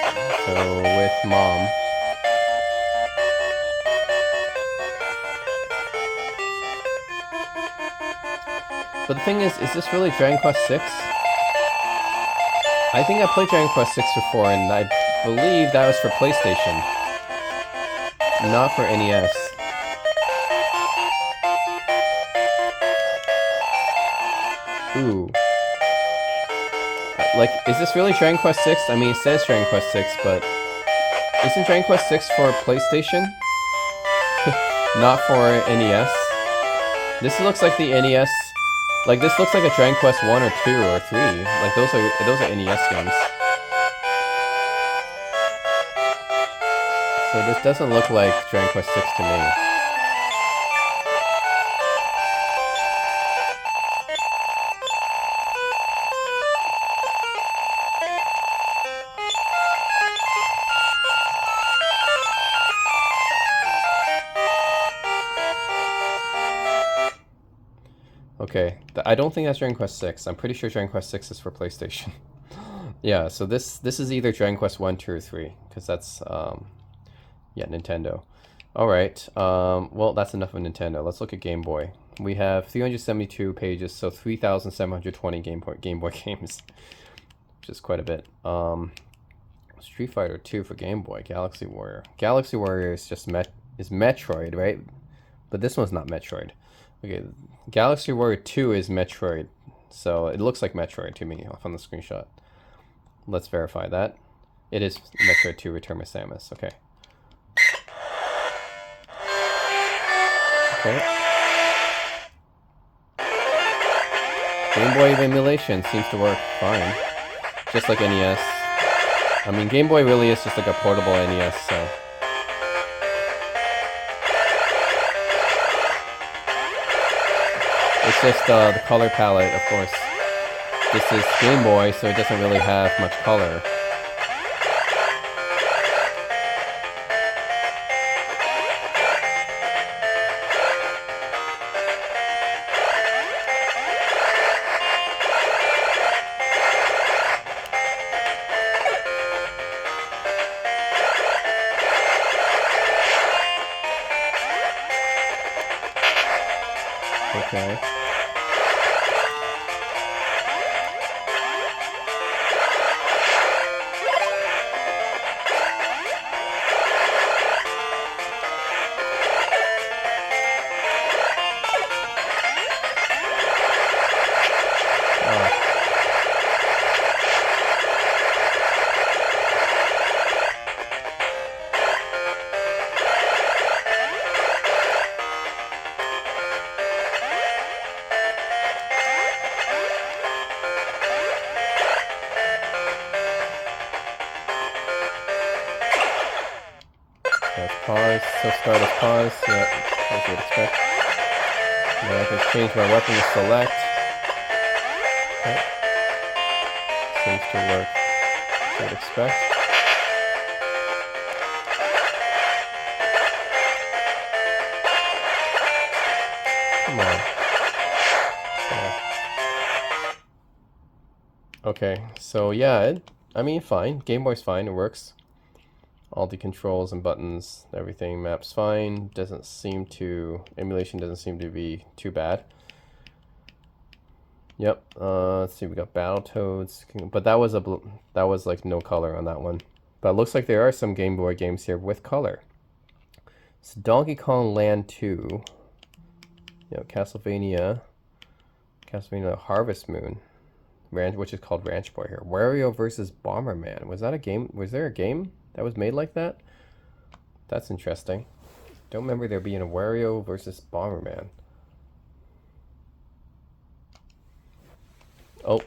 Speaker 2: so with mom. But the thing is this really Dragon Quest 6? I think I played Dragon Quest 6 before, and I believe that was for PlayStation, not for NES. Ooh. Like, is this really Dragon Quest 6? I mean, it says Dragon Quest 6, but isn't Dragon Quest 6 for PlayStation? Not for NES? This looks like the NES. Like, this looks like a Dragon Quest 1 or 2 or 3. Like, those are NES games. So this doesn't look like Dragon Quest 6 to me. Okay, I don't think that's Dragon Quest 6. I'm pretty sure Dragon Quest 6 is for PlayStation. Yeah, so this is either Dragon Quest 1, 2, or 3, because that's, yeah, Nintendo. Alright, well, that's enough of Nintendo. Let's look at Game Boy. We have 372 pages, so 3,720 Game Boy games, which is quite a bit. Street Fighter 2 for Game Boy, Galaxy Warrior. Galaxy Warrior is just is Metroid, right? But this one's not Metroid. Okay, Galaxy Warrior 2 is Metroid, so it looks like Metroid to me off on the screenshot. Let's verify that. It is Metroid 2 Return of Samus, okay. Okay. Game Boy emulation seems to work fine, just like NES. I mean, Game Boy really is just like a portable NES, so... It's just the color palette, of course. This is Game Boy, so it doesn't really have much color. Okay. Pause, so start as pause, yeah, as you'd expect. Now I can change my weapon to select. Okay. Seems to work as you'd expect. Come on. Okay, so yeah, I mean, fine. Game Boy's fine, it works. All the controls and buttons, everything maps fine. Emulation doesn't seem to be too bad. Yep. Let's see, we got Battletoads, but that was like no color on that one. But it looks like there are some Game Boy games here with color. So Donkey Kong Land 2. You know, Castlevania Harvest Moon, which is called Ranch Boy here. Wario versus Bomberman. Was that a game? Was there a game that was made like that? That's interesting. Don't remember there being a Wario versus Bomberman. Oh.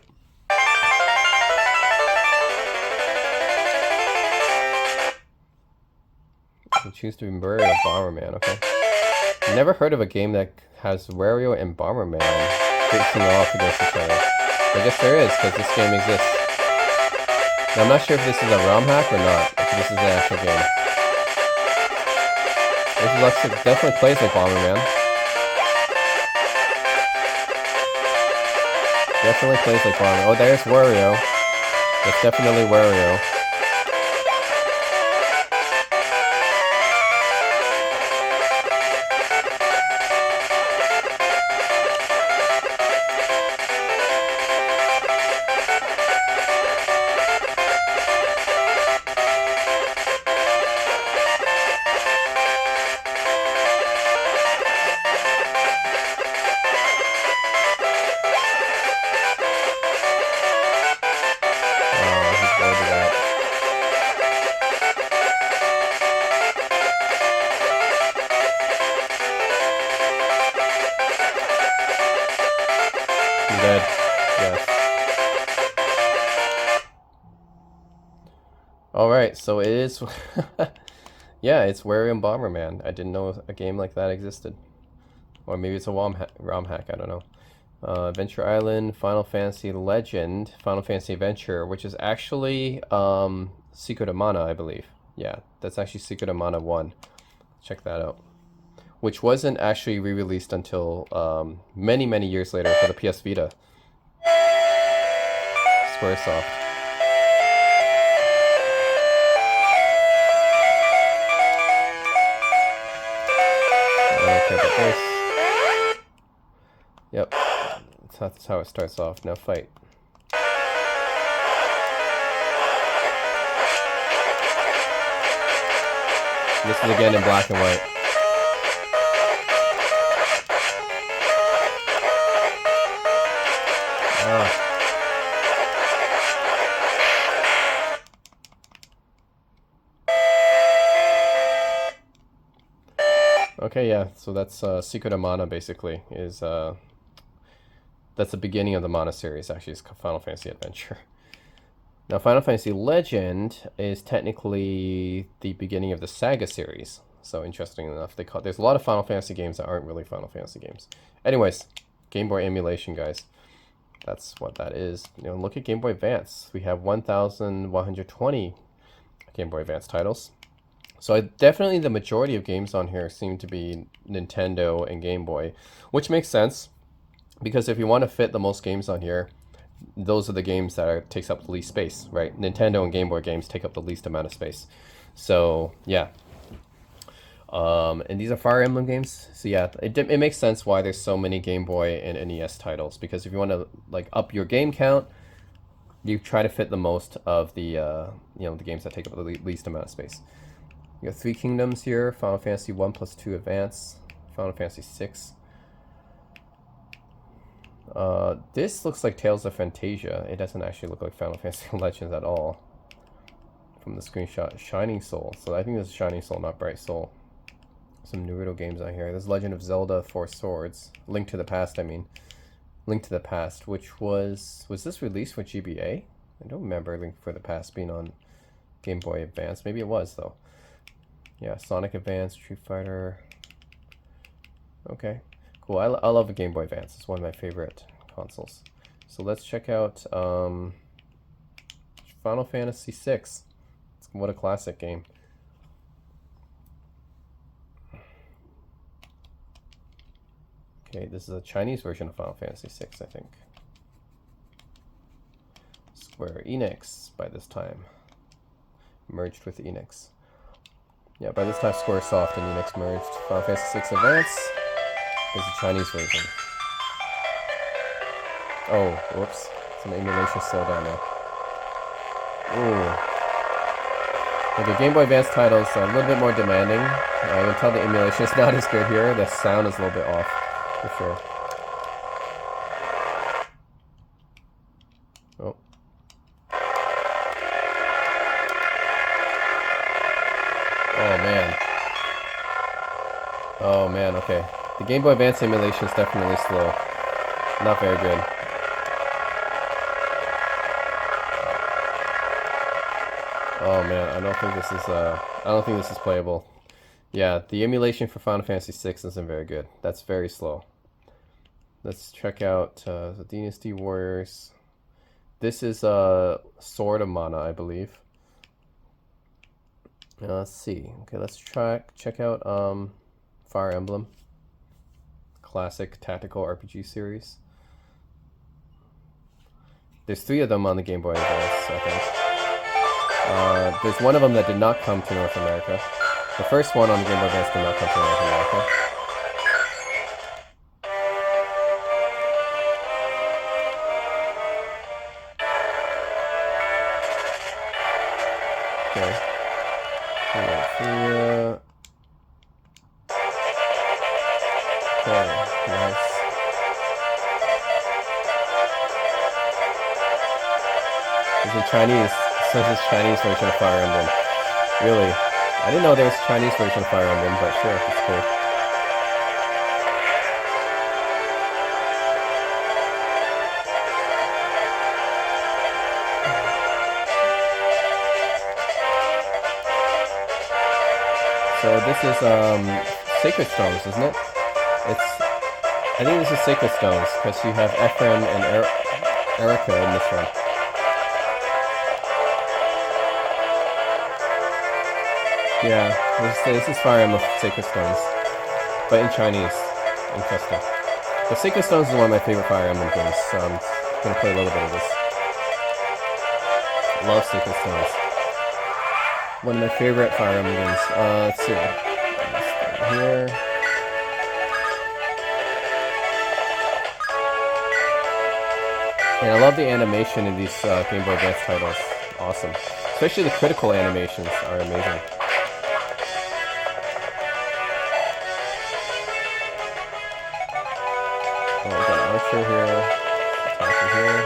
Speaker 2: choose to be Wario or Bomberman. Okay. Never heard of a game that has Wario and Bomberman facing off against each other. I guess there is, because this game exists. Now, I'm not sure if this is a ROM hack or not, if this is an actual game. This definitely plays like Bomberman. Definitely plays like Bomberman. Oh, there's Wario. That's definitely Wario. Dead. Yes. Alright, so it is... yeah, it's Wario and Bomberman. I didn't know a game like that existed. Or maybe it's a ROM hack, I don't know. Adventure Island, Final Fantasy Legend, Final Fantasy Adventure, which is actually Secret of Mana, I believe. Yeah, that's actually Secret of Mana 1. Check that out. Which wasn't actually re-released until many, many years later for the PS Vita. Squaresoft. Okay, but this. Yep, that's how it starts off. Now fight. This is again in black and white. Okay, yeah, so that's Secret of Mana, basically, is, that's the beginning of the Mana series, actually. It's Final Fantasy Adventure. Now, Final Fantasy Legend is technically the beginning of the Saga series. So, interesting enough, there's a lot of Final Fantasy games that aren't really Final Fantasy games. Anyways, Game Boy emulation, guys. That's what that is. You know, look at Game Boy Advance. We have 1,120 Game Boy Advance titles. So definitely the majority of games on here seem to be Nintendo and Game Boy, which makes sense because if you want to fit the most games on here, those are the games that takes up the least space, right? Nintendo and Game Boy games take up the least amount of space. So yeah. And these are Fire Emblem games. So yeah, it makes sense why there's so many Game Boy and NES titles, because if you want to like up your game count, you try to fit the most of the the games that take up the least amount of space. You have Three Kingdoms here, Final Fantasy 1 plus 2 Advance, Final Fantasy 6. This looks like Tales of Fantasia. It doesn't actually look like Final Fantasy Legends at all from the screenshot. Shining Soul. So I think this is Shining Soul, not Bright Soul. Some Naruto games on here. There's Legend of Zelda Four Swords. Link to the Past, I mean. Link to the Past, which was this released for GBA? I don't remember Link for the Past being on Game Boy Advance. Maybe it was, though. Yeah, Sonic Advance, Street Fighter. Okay, cool. I love a Game Boy Advance. It's one of my favorite consoles. So let's check out Final Fantasy VI. What a classic game. Okay, this is a Chinese version of Final Fantasy VI, I think. Square Enix by this time. Merged with Enix. Yeah, by this time Squaresoft and Enix merged. Final Fantasy VI Advance is the Chinese version. Oh, whoops. Some emulation still down there. Ooh. Okay, Game Boy Advance titles are a little bit more demanding. You can tell the emulation is not as good here. The sound is a little bit off, for sure. Oh. Oh man. Oh man, okay. The Game Boy Advance emulation is definitely slow. Not very good. Oh man, I don't think this is playable. Yeah, the emulation for Final Fantasy VI isn't very good. That's very slow. Let's check out the Dynasty Warriors. This is Sword of Mana, I believe. Let's see. Okay, let's check out Fire Emblem. Classic tactical RPG series. There's 3 of them on the Game Boy Advance, I think. There's one of them that did not come to North America. The first one on the Game Boy Advance did not come to North America. Okay. Okay, nice. This is Chinese. So this is Chinese version of Fire Emblem. Really? I didn't know there was a Chinese version of Fire Emblem, but sure, it's cool. So this is Sacred Stones, isn't it? I think this is Sacred Stones because you have Ephraim and Erica in this one. Yeah, this is Fire Emblem Sacred Stones, but in Chinese. Interesting. The Sacred Stones is one of my favorite Fire Emblem games, so I'm gonna play a little bit of this. Love Sacred Stones. One of my favorite Fire Emblem games. Let's see. Here. And I love the animation in these Game Boy Advance titles. Awesome. Especially the critical animations are amazing. Oh, we got an archer here. Attacker here.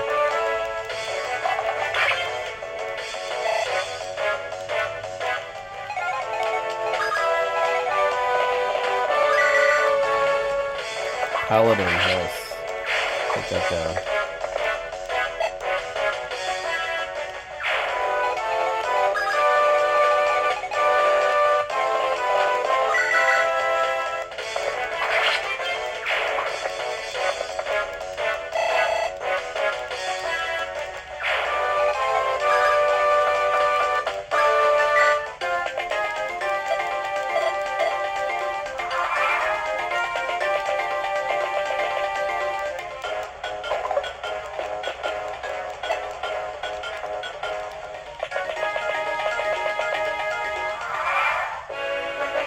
Speaker 2: Paladin, nice. Put that down.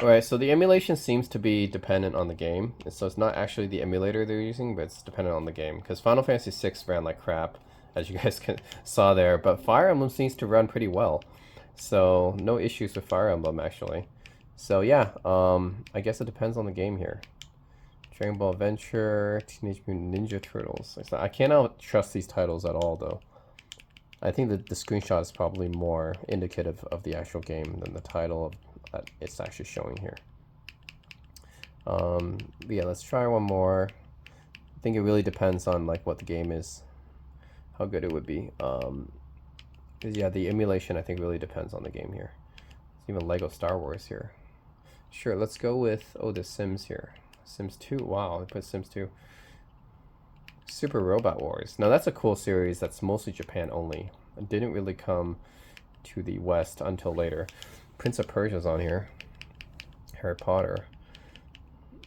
Speaker 2: Alright, so the emulation seems to be dependent on the game. So it's not actually the emulator they're using, but it's dependent on the game. Because Final Fantasy VI ran like crap, as you guys saw there. But Fire Emblem seems to run pretty well. So no issues with Fire Emblem, actually. So yeah, I guess it depends on the game here. Dragon Ball Adventure, Teenage Mutant Ninja Turtles. I cannot trust these titles at all, though. I think that the screenshot is probably more indicative of the actual game than the title that it's actually showing here. But yeah, let's try one more. I think it really depends on like what the game is, how good it would be. 'Cause yeah, the emulation I think really depends on the game here. There's even Lego Star Wars here. Sure, let's go with The Sims here. Sims 2. Wow, I put Sims 2. Super Robot Wars. Now that's a cool series that's mostly Japan only. It didn't really come to the West until later. Prince of Persia's on here. Harry Potter.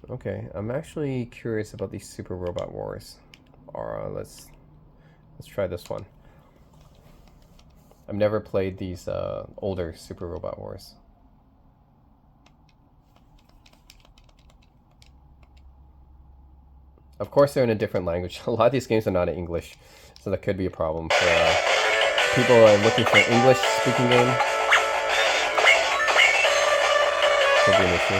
Speaker 2: Okay, I'm actually curious about these Super Robot Wars. Let's try this one. I've never played these older Super Robot Wars. Of course, they're in a different language. A lot of these games are not in English, so that could be a problem for people who are looking for an English-speaking game. Could be an issue.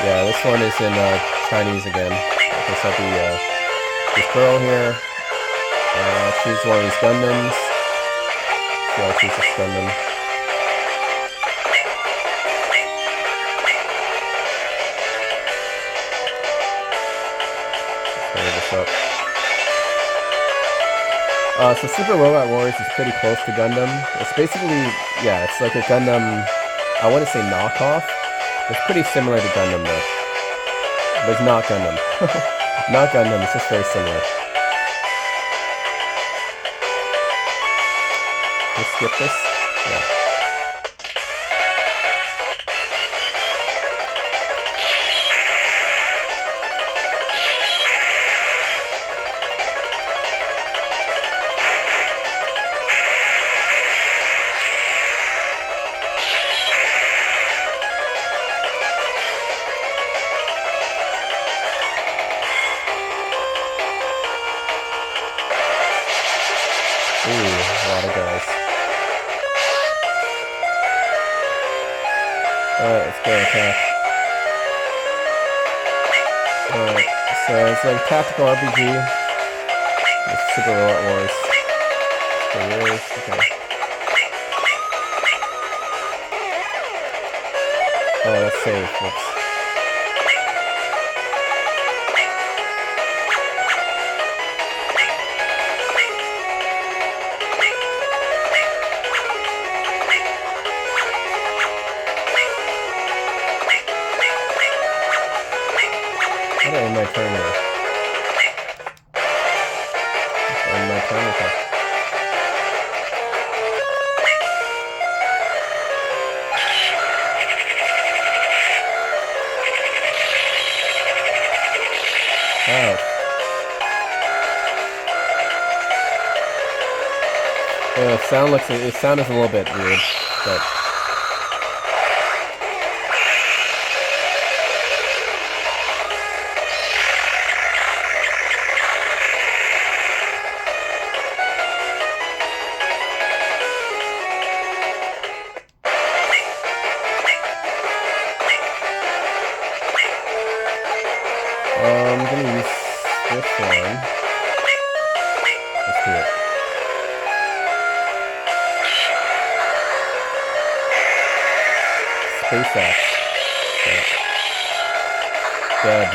Speaker 2: Yeah, this one is in Chinese again. I guess I'll be this girl here. Choose one of these Gundams. So I'll choose this Gundam. So Super Robot Wars is pretty close to Gundam. It's basically, yeah, it's like a Gundam, I want to say knockoff, It's pretty similar to Gundam though. But it's not Gundam. Not Gundam, it's just very similar. Let's skip this. Yeah. Ooh, a lot of guys. Alright, let's go attack. Alright, so it's like tactical RPG. It's Super Robot Wars. Super Wars, okay. Oh, that's safe. Whoops. How do I end my turn here? End my turn, okay. Oh. It sound is a little bit weird, but I'm gonna use this one. Let's do it. Space Axe. Okay. Dead.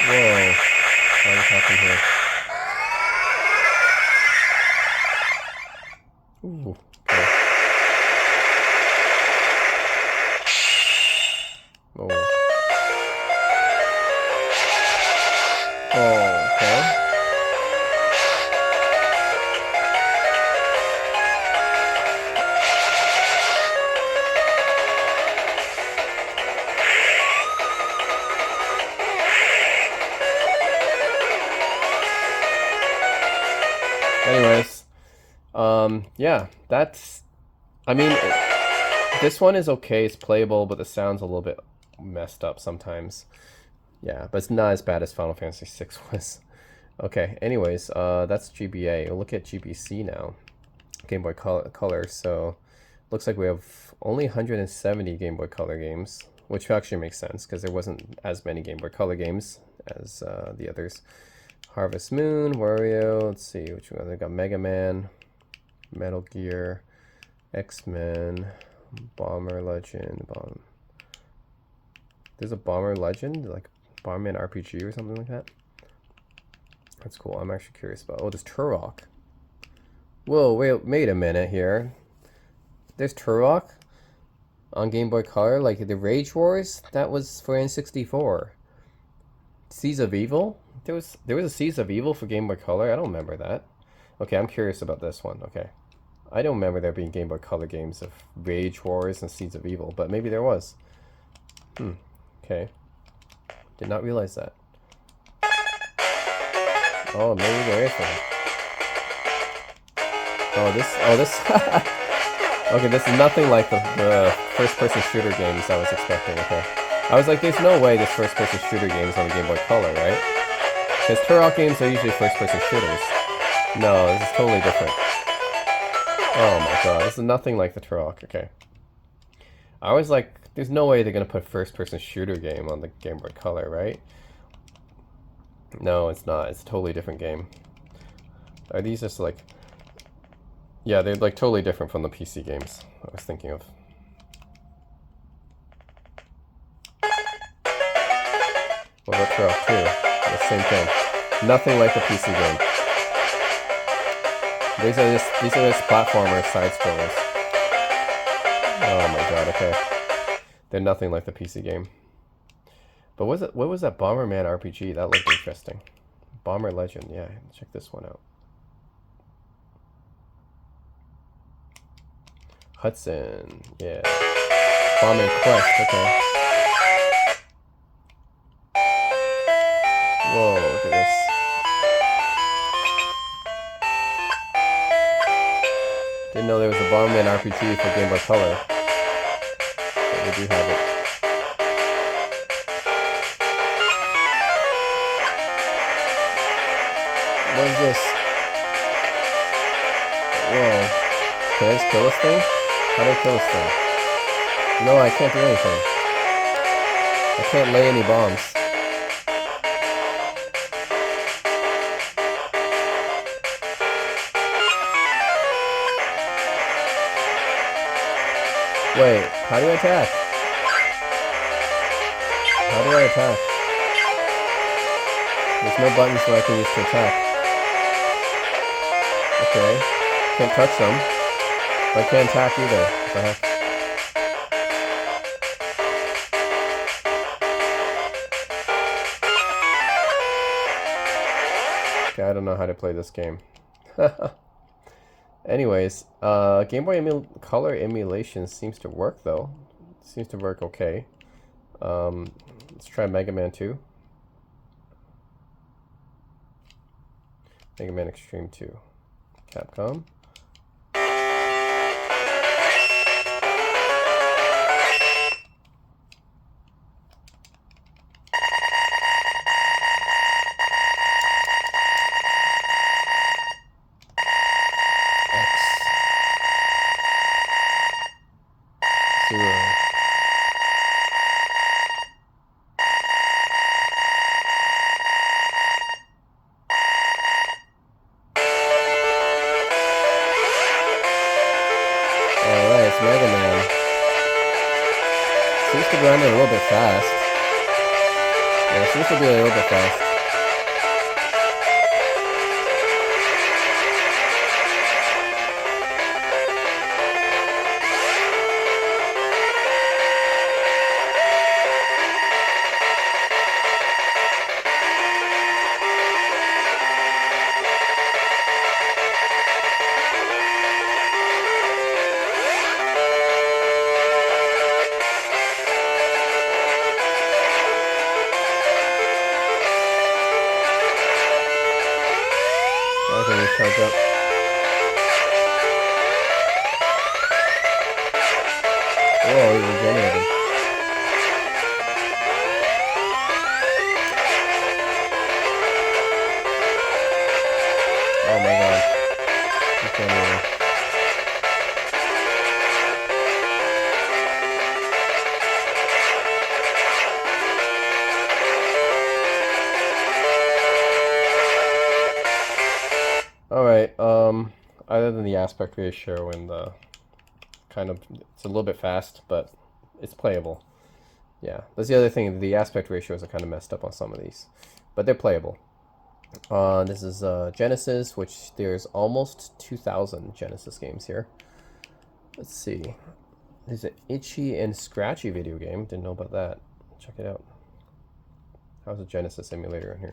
Speaker 2: Whoa. What is happening here? Ooh. Okay. Oh. Oh, okay. Anyways, yeah, I mean, this one is okay, it's playable, but the sound's a little bit messed up sometimes. Yeah, but it's not as bad as Final Fantasy VI was. Okay, anyways, that's GBA. We'll look at GBC now. Game Boy Color, so looks like we have only 170 Game Boy Color games, which actually makes sense, because there wasn't as many Game Boy Color games as the others. Harvest Moon, Wario, let's see, which one? They got Mega Man, Metal Gear, X-Men, Bomber Legend, There's a Bomber Legend, like Bomberman RPG or something like that. That's cool, I'm actually curious about. Oh, there's Turok. Whoa, wait a minute here. There's Turok on Game Boy Color, like the Rage Wars? That was for N64. Seas of Evil? There was a Seas of Evil for Game Boy Color? I don't remember that. Okay, I'm curious about this one. Okay. I don't remember there being Game Boy Color games of Rage Wars and Seeds of Evil, but maybe there was. Okay. Did not realize that. Oh, maybe there is one. Oh, this... Okay, this is nothing like the first-person shooter games I was expecting, okay. I was like, there's no way this first-person shooter game is on the Game Boy Color, right? Because Turok games are usually first-person shooters. No, this is totally different. Oh my god, this is nothing like the Turok, okay. I was like, there's no way they're gonna put first-person shooter game on the Game Boy Color, right? No, it's not. It's a totally different game. Are these just like... Yeah, they're like totally different from the PC games I was thinking of. Retro too. The same thing. Nothing like a PC game. These are just platformer side scrollers. Oh my god, okay. They're nothing like the PC game. But what was that Bomberman RPG? That looked interesting. Bomber Legend, yeah, check this one out. Hudson, yeah. Bomber Quest, okay. Whoa, look at this. Didn't know there was a Bomberman RPG for Game Boy Color. But we do have it. What is this? Whoa. Can I just kill this thing? How do I kill this thing? No, I can't do anything. I can't lay any bombs. Wait, how do I attack? How do I attack? There's no buttons that I can use to attack. Okay. Can't touch them. But I can't attack either. What the heck? Okay, I don't know how to play this game. Anyways, Game Boy Color emulation seems to work though. Seems to work okay. Let's try Mega Man 2. Mega Man Extreme 2. Capcom. Alright, it's Mega Man. Seems to be running a little bit fast. Yeah, it seems to be a little bit fast. Okay, let's charge up. Whoa, he regenerated. Oh my god. Regenerating. Alright, other than the aspect ratio and the it's a little bit fast, but it's playable. Yeah, that's the other thing, the aspect ratios are kind of messed up on some of these, but they're playable. This is Genesis, which there's almost 2,000 Genesis games here. Let's see. There's an Itchy and Scratchy video game, didn't know about that. Check it out. How's a Genesis emulator in here?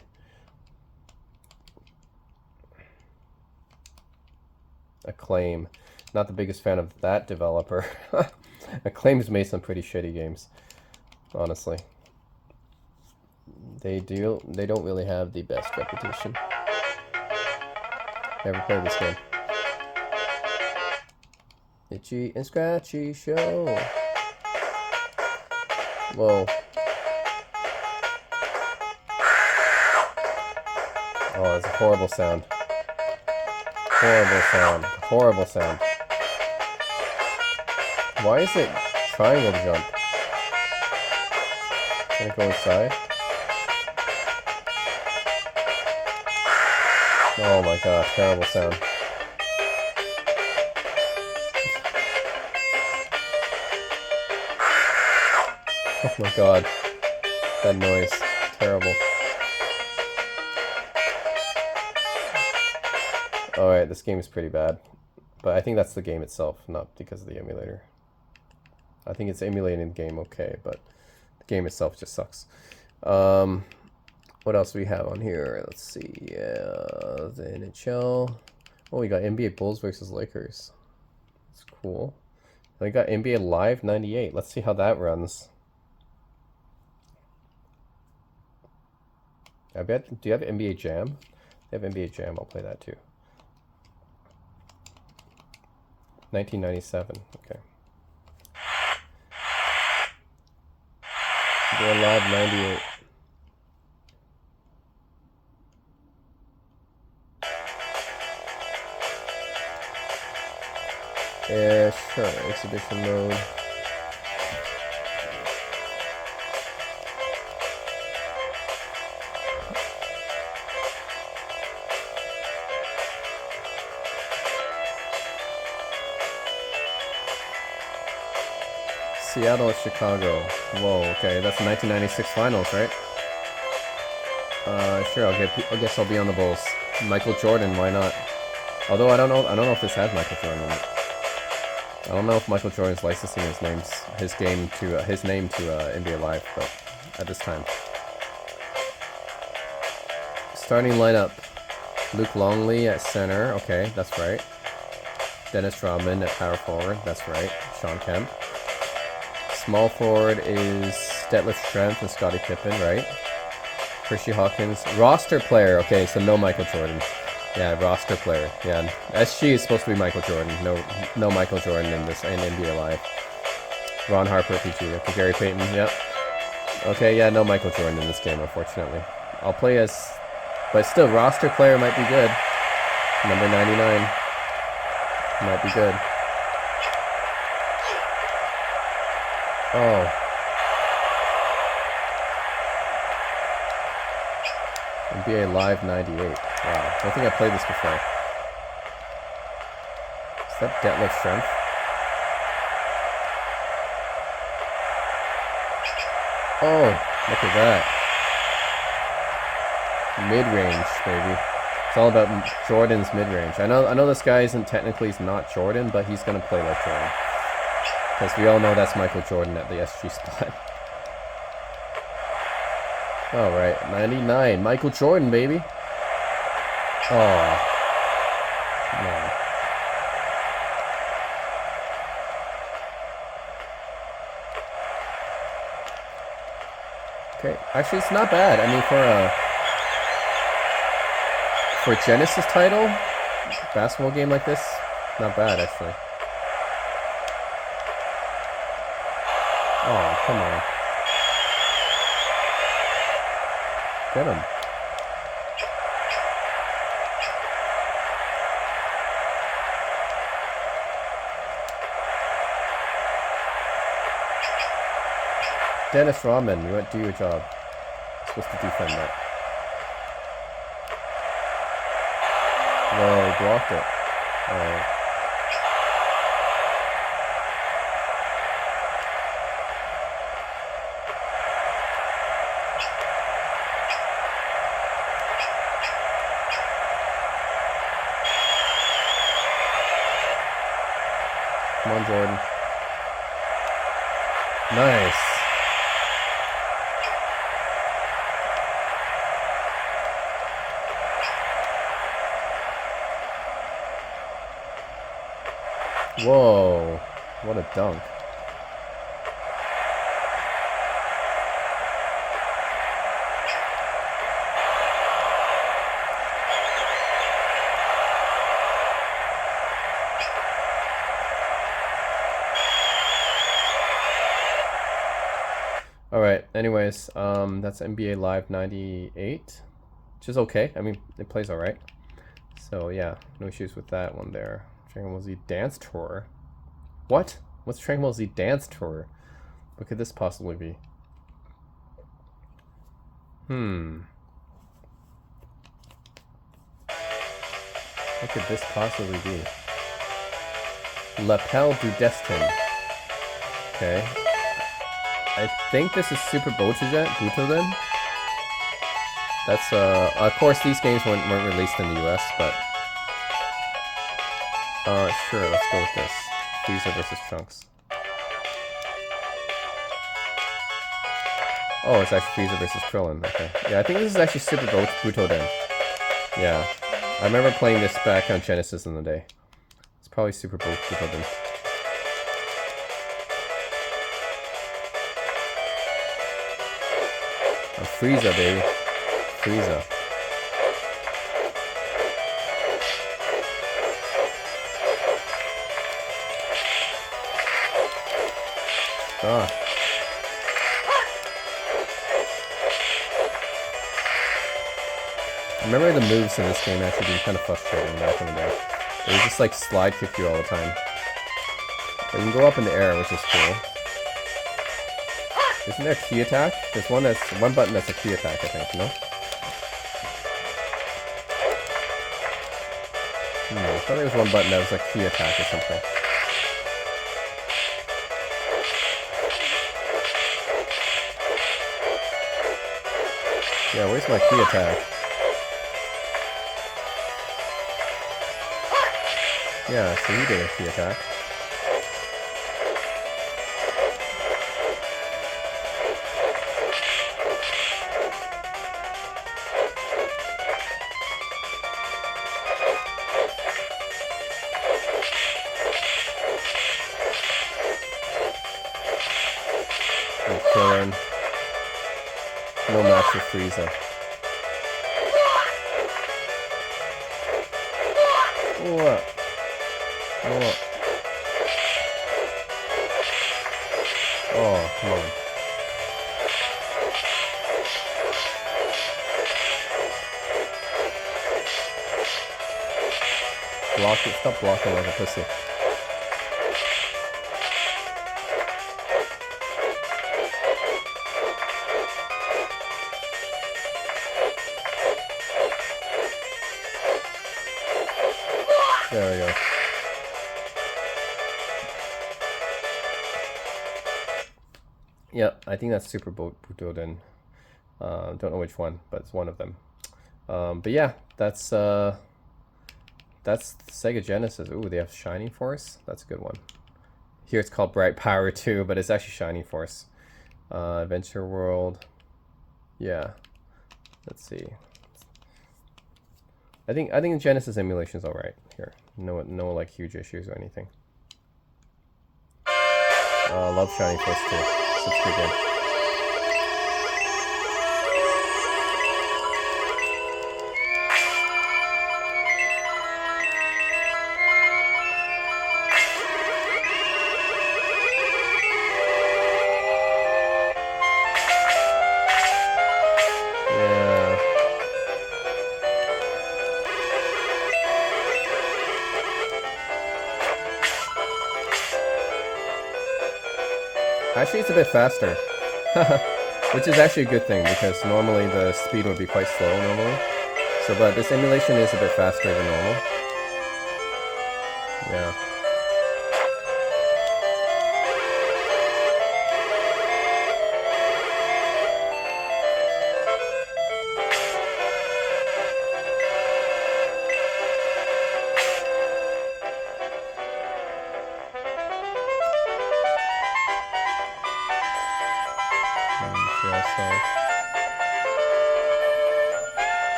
Speaker 2: Acclaim. Not the biggest fan of that developer. Acclaim's made some pretty shitty games, honestly. They don't really have the best reputation. Never played this game. Itchy and Scratchy show. Whoa. Oh, that's a horrible sound. Horrible sound. Horrible sound. Why is it triangle jump? Can it go inside? Oh my god, terrible sound. Oh my god. That noise. Terrible. Alright, this game is pretty bad. But I think that's the game itself, not because of the emulator. I think it's emulating the game okay, but the game itself just sucks. What else do we have on here? Let's see. The NHL. Oh, we got NBA Bulls versus Lakers. That's cool. Then we got NBA Live 98. Let's see how that runs. I bet. Do you have NBA Jam? They have NBA Jam. I'll play that too. 1997. Okay. NBA Live 98. Yeah, sure. Exhibition mode. Seattle, Chicago. Whoa, okay, that's the 1996 finals, right? Sure. I guess I'll be on the Bulls. Michael Jordan, why not? Although I don't know if this has Michael Jordan on it. I don't know if Michael Jordan's licensing his name to NBA Live, but at this time. Starting lineup: Luke Longley at center. Okay, that's right. Dennis Rodman at power forward. That's right. Sean Kemp. Small forward is Detlef Schrempf and Scottie Pippen, right? Hershey Hawkins. Roster player. Okay, so no Michael Jordan. Yeah, roster player. Yeah, SG is supposed to be Michael Jordan. No Michael Jordan in NBA Live. Ron Harper, PG. Okay, Gary Payton. Yep. Okay, yeah, no Michael Jordan in this game, unfortunately. I'll play as, but still, roster player might be good. Number 99 might be good. Oh. NBA Live 98. Wow. I don't think I played this before. Is that Detlef Schrempf? Oh, look at that. Mid-range, baby. It's all about Jordan's mid-range. I know this guy isn't technically, he's not Jordan, but he's gonna play like Jordan. Because we all know that's Michael Jordan at the SG spot. Alright, 99. Michael Jordan, baby. Oh. No. Okay, actually it's not bad. I mean, for a Genesis title, basketball game like this, not bad actually. Oh, come on. Get him. Dennis Rodman, you went to do your job. You're supposed to defend that. Whoa, he blocked it. Alright. Come on, Jordan. Nice. Whoa. What a dunk. Alright, anyways, that's NBA Live 98, which is okay. I mean, it plays alright. So yeah, no issues with that one there. Dragon Ball Z Dance Tour. What? What's Dragon Ball Z Dance Tour? What could this possibly be? What could this possibly be? Lapel du Destin. Okay. I think this is Super Butoden. That's of course these games weren't released in the US, but Sure, let's go with this. Frieza versus Trunks. Oh, it's actually Frieza versus Krillin. Okay. Yeah, I think this is actually Super Butoden. Yeah. I remember playing this back on Genesis in the day. It's probably Super Butoden. Oh, Frieza, baby. Frieza. Ah. I remember the moves in this game actually being kind of frustrating back in the day. It was just like slide kick you all the time. But you can go up in the air, which is cool. Isn't there a key attack? There's one button that's a key attack, I think, no? I thought there was one button that was a key attack or something. Yeah, where's my key attack? Yeah, so you did a key attack. Krillin. No match for Frieza. What? What? Oh, come on. Block it. Stop blocking like a pussy. There we go. Yep, I think that's Super Butoden. Don't know which one, but it's one of them. But yeah, that's Sega Genesis. Ooh, they have Shining Force. That's a good one. Here it's called Bright Power 2, but it's actually Shining Force. Adventure World. Yeah. Let's see. I think Genesis emulation is all right here. No like huge issues or anything. Love Shining Force 2. Such a good game. Yeah. Actually, it's a bit faster. Which is actually a good thing, because normally the speed would be quite slow normally. So, but this emulation is a bit faster than normal. Yeah.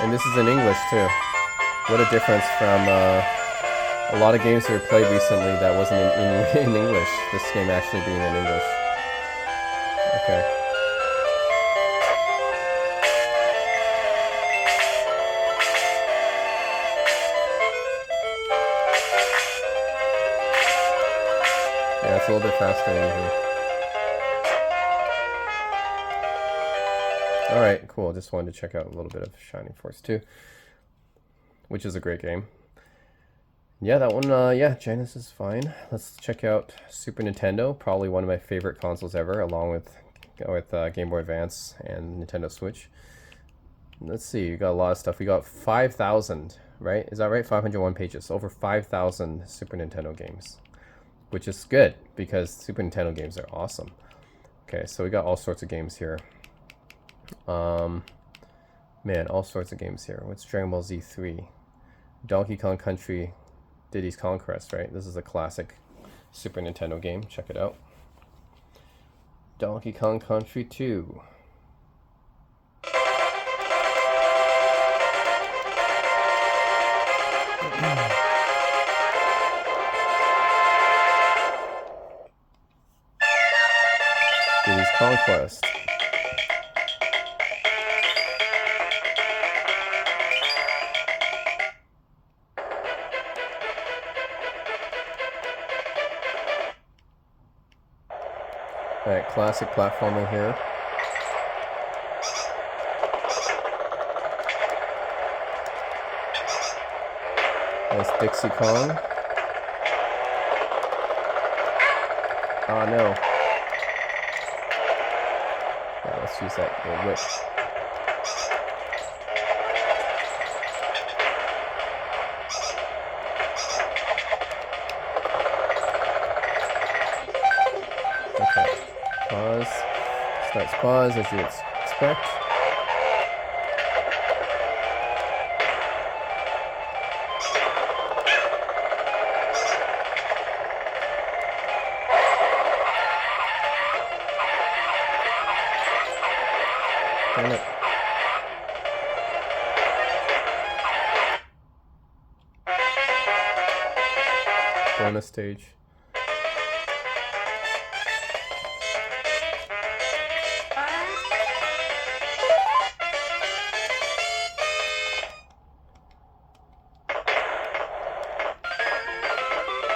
Speaker 2: And this is in English too. What a difference from a lot of games that were played recently that wasn't in English. This game actually being in English. Okay. Yeah, it's a little bit faster than usual. Alright, cool. Just wanted to check out a little bit of Shining Force 2, which is a great game. Yeah, that one, yeah, Genesis is fine. Let's check out Super Nintendo, probably one of my favorite consoles ever, along with Game Boy Advance and Nintendo Switch. Let's see, we got a lot of stuff. We got 5,000, right? Is that right? 501 pages. Over 5,000 Super Nintendo games, which is good, because Super Nintendo games are awesome. Okay, so we got all sorts of games here. Man, all sorts of games here. What's Dragon Ball Z 3? Donkey Kong Country, Diddy's Conquest, right? This is a classic Super Nintendo game. Check it out. Donkey Kong Country 2. Diddy's Conquest. Alright, classic platformer here. Nice Dixie Kong. Oh no. Yeah, let's use that little whip. Okay. Pause. Starts pause as you expect. Damn it. Bonus stage.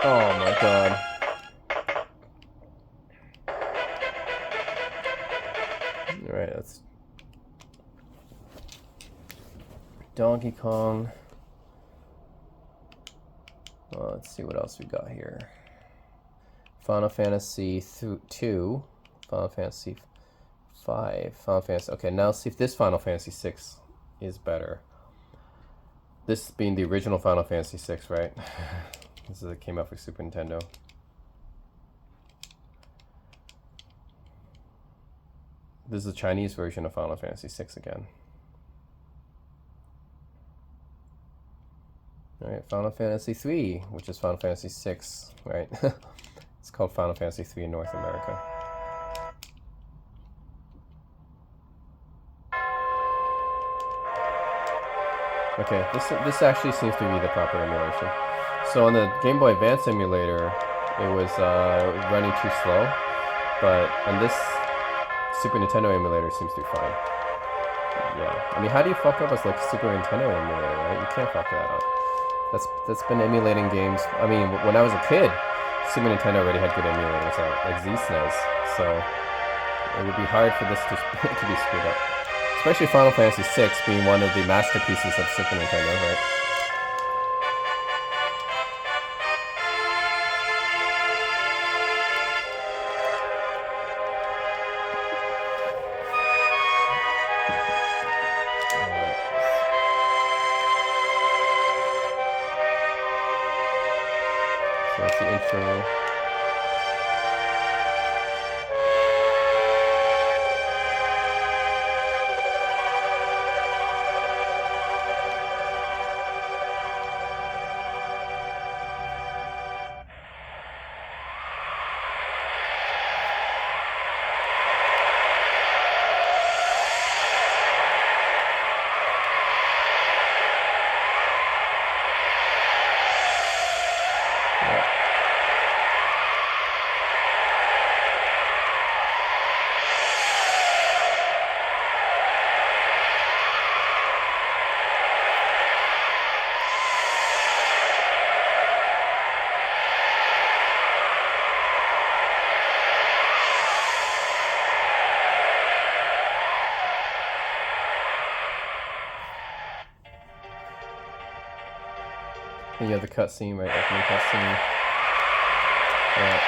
Speaker 2: Oh my god. Alright, that's Donkey Kong. Well, let's see what else we got here. Final Fantasy 2, Final Fantasy 5, Final Fantasy. Okay, now see if this Final Fantasy 6 is better. This being the original Final Fantasy 6, right? This is it came out for Super Nintendo. This is the Chinese version of Final Fantasy 6 again. Alright, Final Fantasy 3, which is Final Fantasy 6, right? It's called Final Fantasy 3 in North America. Okay, this actually seems to be the proper emulation. So on the Game Boy Advance emulator, it was running too slow, but on this Super Nintendo emulator, it seems to be fine. Yeah, I mean, how do you fuck up as like Super Nintendo emulator, right? You can't fuck that up. That's been emulating games. I mean, when I was a kid, Super Nintendo already had good emulators out, like Z-SNES. So it would be hard for this to be screwed up. Especially Final Fantasy VI being one of the masterpieces of Super Nintendo, right? So that's the intro. And you have the cutscene, right? Opening cutscene. Right.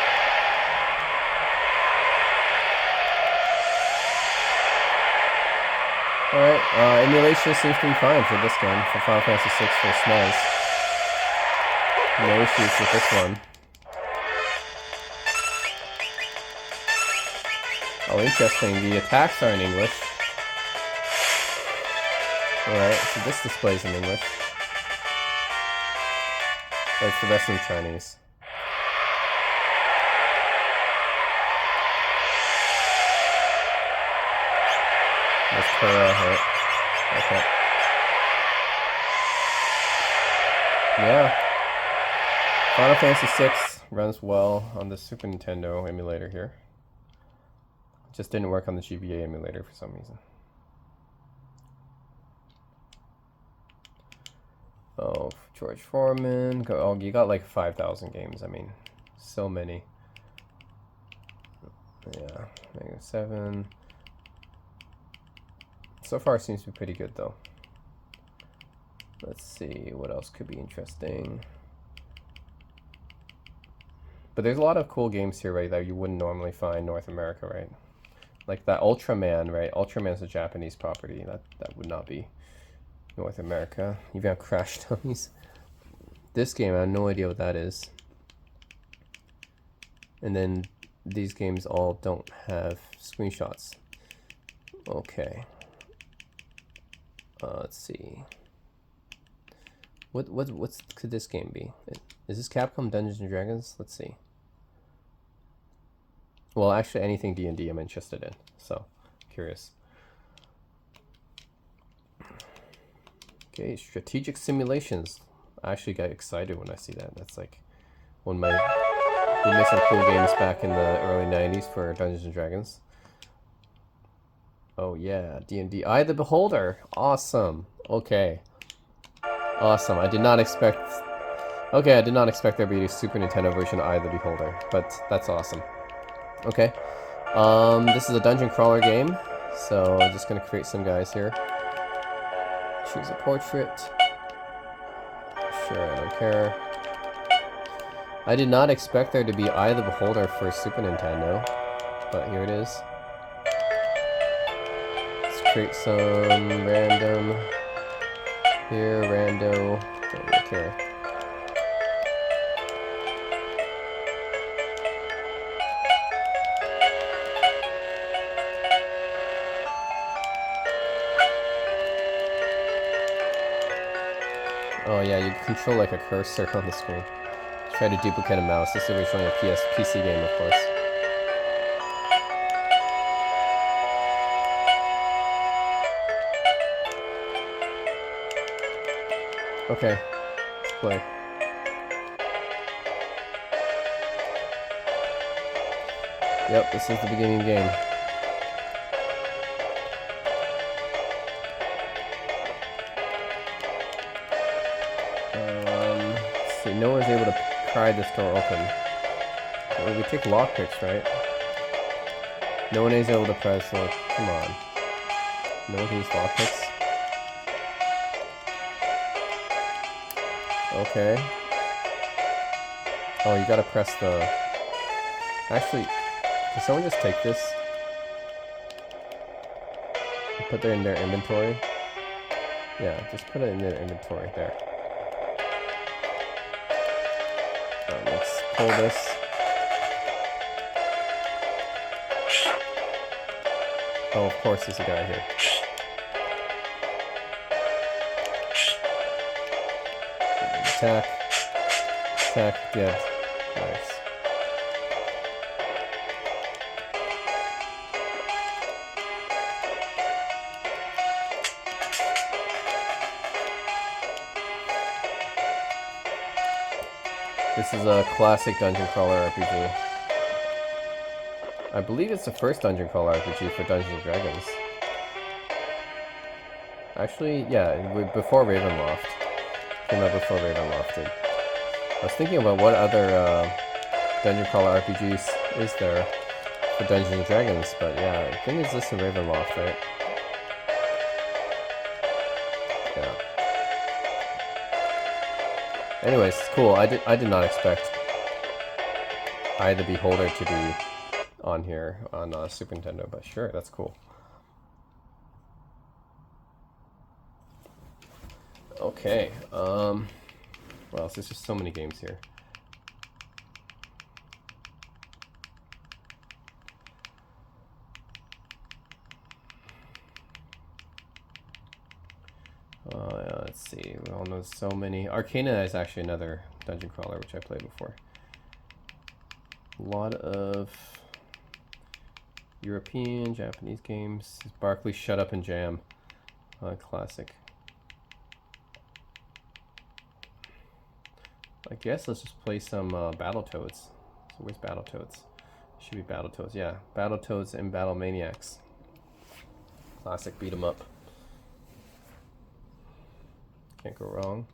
Speaker 2: Alright, emulation seems to be fine for this game, for Final Fantasy VI for SNES. No issues with this one. Oh, interesting. The attacks are in English. Alright, so this displays in English. But it's the rest in Chinese. That's Kura hit. Okay. Yeah. Final Fantasy VI runs well on the Super Nintendo emulator here. Just didn't work on the GBA emulator for some reason. Oh, George Foreman. Oh, you got like 5,000 games. I mean, so many. Yeah, Mega 7. So far, it seems to be pretty good, though. Let's see what else could be interesting. But there's a lot of cool games here, right, that you wouldn't normally find in North America, right? Like that Ultraman, right? Ultraman's a Japanese property. That would not be North America. You've got Crash Dummies. This game, I have no idea what that is. And then these games all don't have screenshots. Okay. Let's see. What could this game be? Is this Capcom Dungeons and Dragons? Let's see. Well, actually, anything D&D I'm interested in. So, curious. Okay, strategic simulations. I actually got excited when I see that. That's like one of my... We made some cool games back in the early 90s for Dungeons and Dragons. Oh yeah, D&D. Eye of the Beholder. Awesome. Okay. Awesome. I did not expect... Okay, I did not expect there to be a Super Nintendo version of Eye of the Beholder, but that's awesome. Okay. This is a dungeon crawler game, so I'm just gonna create some guys here. Choose a portrait. Sure, I don't care. I did not expect there to be Eye of the Beholder for Super Nintendo, but here it is. Let's create some random. Here, rando. Don't really care. Oh yeah, you control like a cursor on the screen. Try to duplicate a mouse. This is originally a PC game, of course. Okay, let's play. Yep, this is the beginning game. Let's see, no one's able to pry this door open. Well, we take lockpicks, right? No one is able to press, so come on. No one can use lockpicks? Okay. Oh, you gotta press the... Actually, can someone just take this? And put it in their inventory? Yeah, just put it in their inventory, there. Let's pull this. Oh, of course there's a guy here. Attack. Attack, dead. Nice. This is a classic dungeon crawler RPG. I believe it's the first dungeon crawler RPG for Dungeons and Dragons. Actually, yeah, before Ravenloft. Came out before Ravenloft did. I was thinking about what other dungeon crawler RPGs is there for Dungeons and Dragons, but yeah, I think it's this and Ravenloft, right? Yeah. Anyways, cool. I did not expect Eye of the Beholder to be on here on Super Nintendo, but sure, that's cool. Okay, well, there's just so many games here. see. We all know so many. Arcana is actually another dungeon crawler, which I played before. A lot of European, Japanese games. Barkley Shut Up and Jam. Classic. I guess let's just play some Battletoads. So where's Battletoads? Should be Battletoads, yeah. Battletoads and Battle Maniacs. Classic beat 'em up. Can't go wrong.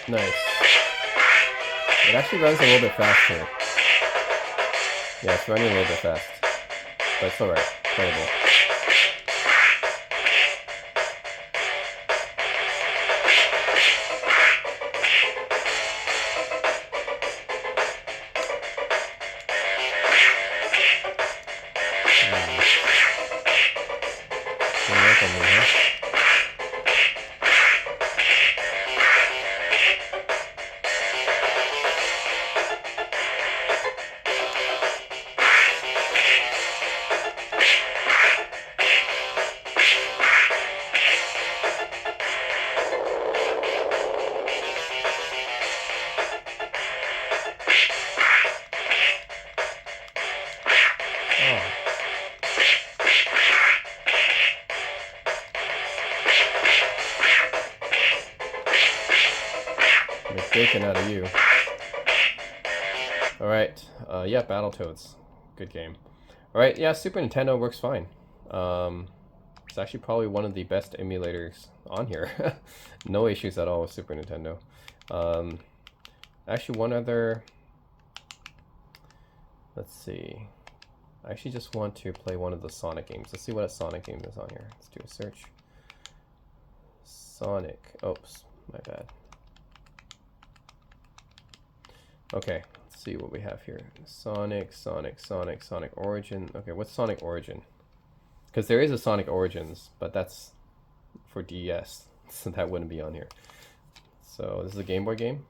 Speaker 2: Nice. It actually runs a little bit faster. Yeah, it's running a little bit fast. But it's alright. Playable. Bacon out of you. Alright, yeah, Battletoads. Good game. Alright, yeah, Super Nintendo works fine. It's actually probably one of the best emulators on here. No issues at all with Super Nintendo. Actually, one other... Let's see. I actually just want to play one of the Sonic games. Let's see what a Sonic game is on here. Let's do a search. Sonic. Oops, my bad. Okay, let's see what we have here. Sonic Origin. Okay, what's Sonic Origin? Because there is a Sonic Origins, but that's for DS, so that wouldn't be on here. So this is a Game Boy game.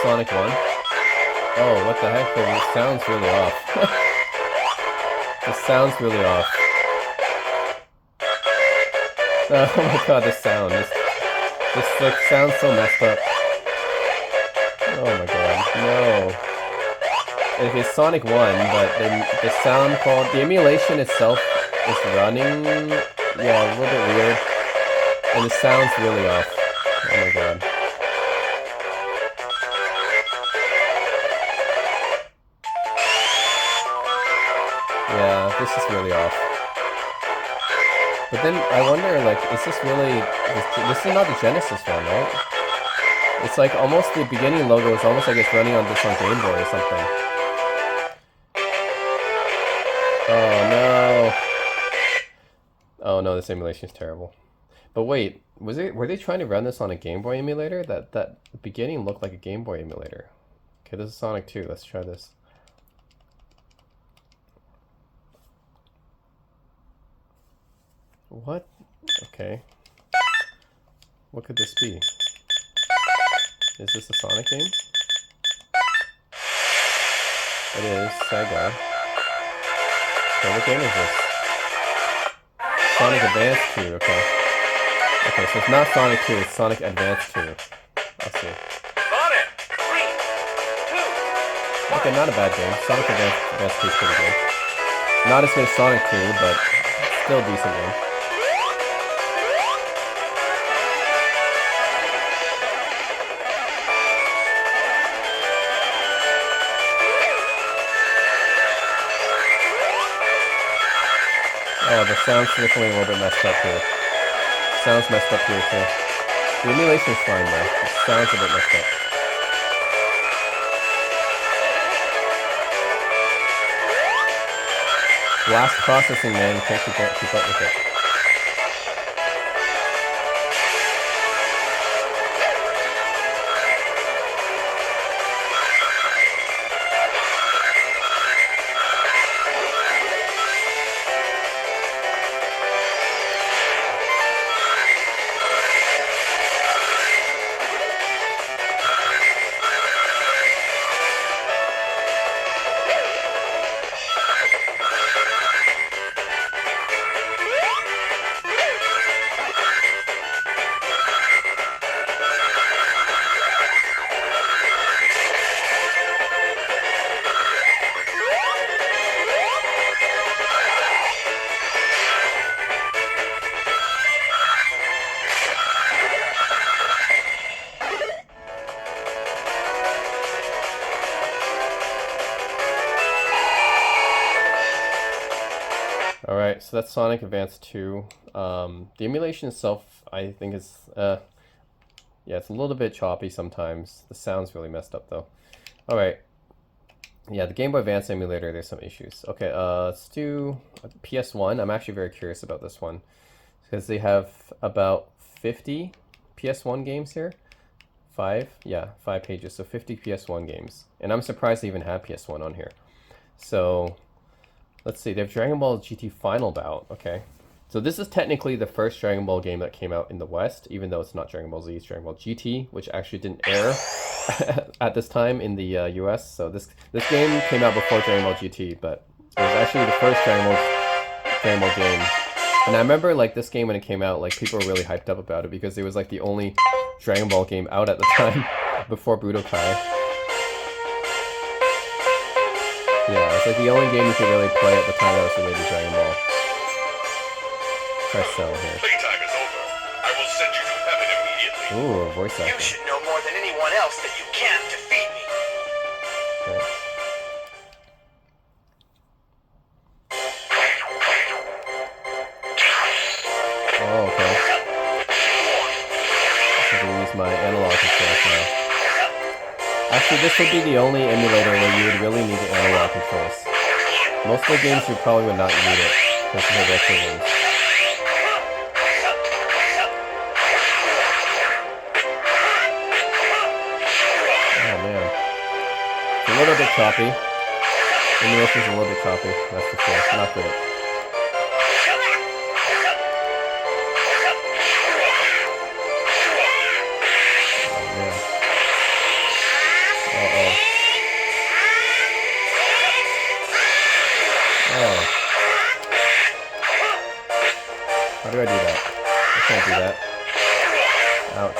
Speaker 2: Sonic 1? Oh, what the heck? This sounds really off. This sounds really off. Oh my god, this sound. This like, sounds so messed up. Oh my god, no. It's Sonic 1, but the sound quality, the emulation itself is running, yeah, a little bit weird. And it sounds really off. Oh my god. Yeah, this is really off. But then I wonder, like, is this really... This is not the Genesis one, right? It's like almost the beginning logo is almost like it's running on this on Game Boy or something. Oh no. Oh no, this emulation is terrible. But wait, were they trying to run this on a Game Boy emulator? That beginning looked like a Game Boy emulator. Okay, this is Sonic 2. Let's try this. What? Okay. What could this be? Is this a Sonic game? It is. Sega. Okay, what game is this? Sonic Advance 2, okay. Okay, so it's not Sonic 2, it's Sonic Advance 2. I'll see.
Speaker 3: Sonic 3, 2, 1.
Speaker 2: Okay, not a bad game. Sonic Advance 2 is pretty good. Not as good as Sonic 2, but still a decent game. Oh, the sound's definitely a little bit messed up here. Sounds messed up here too. The emulation's fine though. It sounds a bit messed up. Blast processing, man. You can't keep up with it. Alright, so that's Sonic Advance 2. The emulation itself, I think is, yeah, it's a little bit choppy sometimes. The sound's really messed up though. Alright, yeah, the Game Boy Advance emulator, there's some issues. Okay, let's do PS1. I'm actually very curious about this one, because they have about 50 PS1 games here. 5 pages, so 50 PS1 games. And I'm surprised they even have PS1 on here. So, let's see, they have Dragon Ball GT Final Bout, okay. So this is technically the first Dragon Ball game that came out in the West, even though it's not Dragon Ball Z, it's Dragon Ball GT, which actually didn't air at this time in the US. So this game came out before Dragon Ball GT, but it was actually the first Dragon Ball game. And I remember like this game when it came out, like people were really hyped up about it because it was like the only Dragon Ball game out at the time before Budokai. Yeah, it's like the only game you could really play at the time that was related to Dragon Ball. Press cell here.
Speaker 3: Playtime is over. I will send you to heaven immediately.
Speaker 2: Ooh, voice
Speaker 3: You
Speaker 2: acting.
Speaker 3: should know more than anyone else that you can't defeat me.
Speaker 2: Okay. Oh, okay. I can use my analog controls now. Actually, this would be the only emulator where you would really need the analog controls. Most of the games you probably would not need it, because of the retro games. Oh man. It's a little bit choppy. Emulation's a little bit choppy, that's for sure. Not great. Oh man. Uh-oh. Oh. How do I do that? I can't do that. Ouch.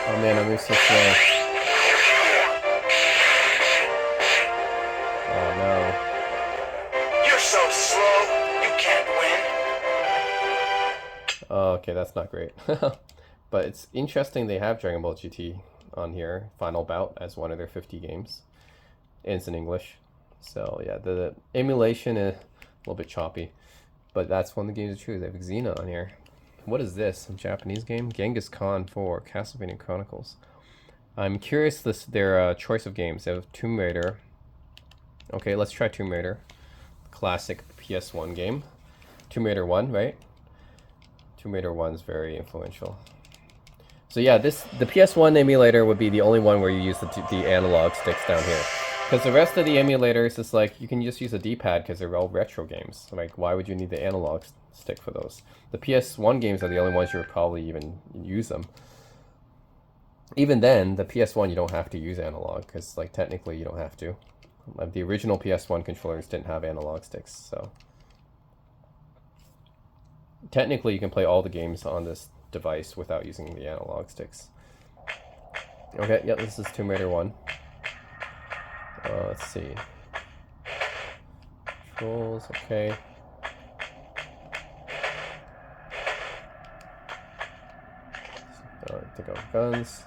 Speaker 2: Oh man, I move so slow. Oh no.
Speaker 3: You're so slow, you can't win.
Speaker 2: Oh, okay, that's not great. But it's interesting they have Dragon Ball GT on here, Final Bout, as one of their 50 games. And it's in English. So yeah, the emulation is a little bit choppy. But that's one of the games to choose. They have Xena on here. What is this? A Japanese game? Genghis Khan 4, Castlevania Chronicles. I'm curious their choice of games. They have Tomb Raider. Okay, let's try Tomb Raider. Classic PS1 game. Tomb Raider 1, right? Tomb Raider 1 is very influential. So yeah, the PS1 emulator would be the only one where you use the analog sticks down here. Because the rest of the emulators is like, you can just use a D-pad because they're all retro games. Like, why would you need the analog stick for those? The PS1 games are the only ones you would probably even use them. Even then, the PS1 you don't have to use analog, because like technically you don't have to. The original PS1 controllers didn't have analog sticks, so... Technically you can play all the games on this device without using the analog sticks. Okay, yeah, this is Tomb Raider 1. Let's see. Controls, okay. Take out guns.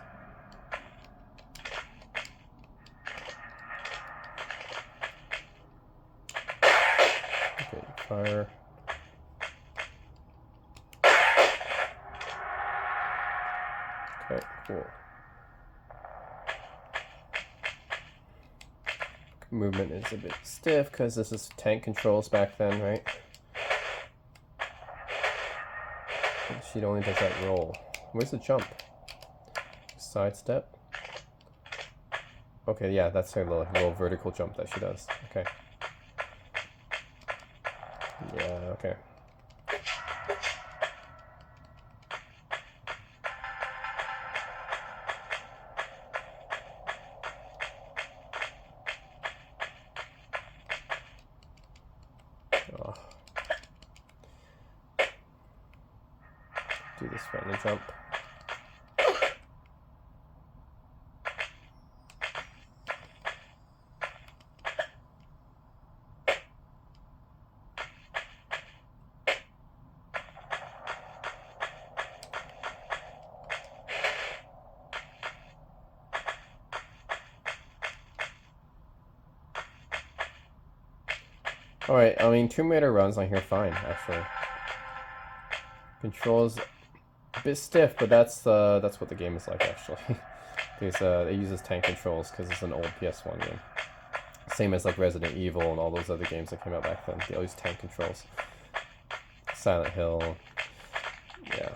Speaker 2: Fire. Okay, cool. Movement is a bit stiff because this is tank controls back then, right? She only does that roll. Where's the jump? Sidestep? Okay, yeah, that's her little vertical jump that she does. Okay. Yeah, okay. Oh. Do this friendly jump. Alright, I mean, Tomb Raider runs on here fine, actually. Controls a bit stiff, but that's what the game is like, actually. Because it uses tank controls because it's an old PS1 game. Same as like Resident Evil and all those other games that came out back then. They all use tank controls. Silent Hill. Yeah.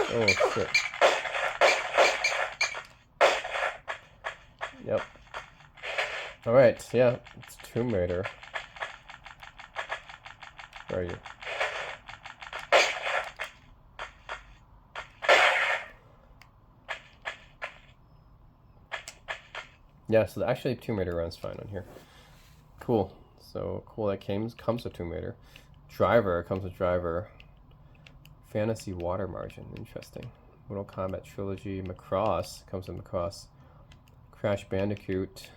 Speaker 2: Oh, shit. Yep. Alright, yeah, it's Tomb Raider. Where are you? Yeah, so actually Tomb Raider runs fine on here. Cool. So cool that comes with Tomb Raider. Driver comes with Driver. Fantasy Water Margin, interesting. Mortal Kombat Trilogy, Macross comes with Macross. Crash Bandicoot.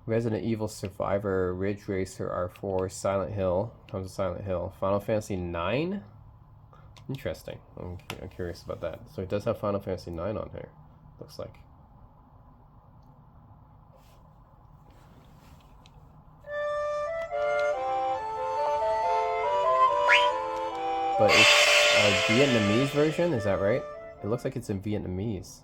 Speaker 2: Resident Evil Survivor, Ridge Racer R4, Silent Hill comes with Silent Hill. Final Fantasy 9? Interesting. I'm curious about that. So it does have Final Fantasy 9 on here, looks like. But it's a Vietnamese version, is that right? It looks like it's in Vietnamese.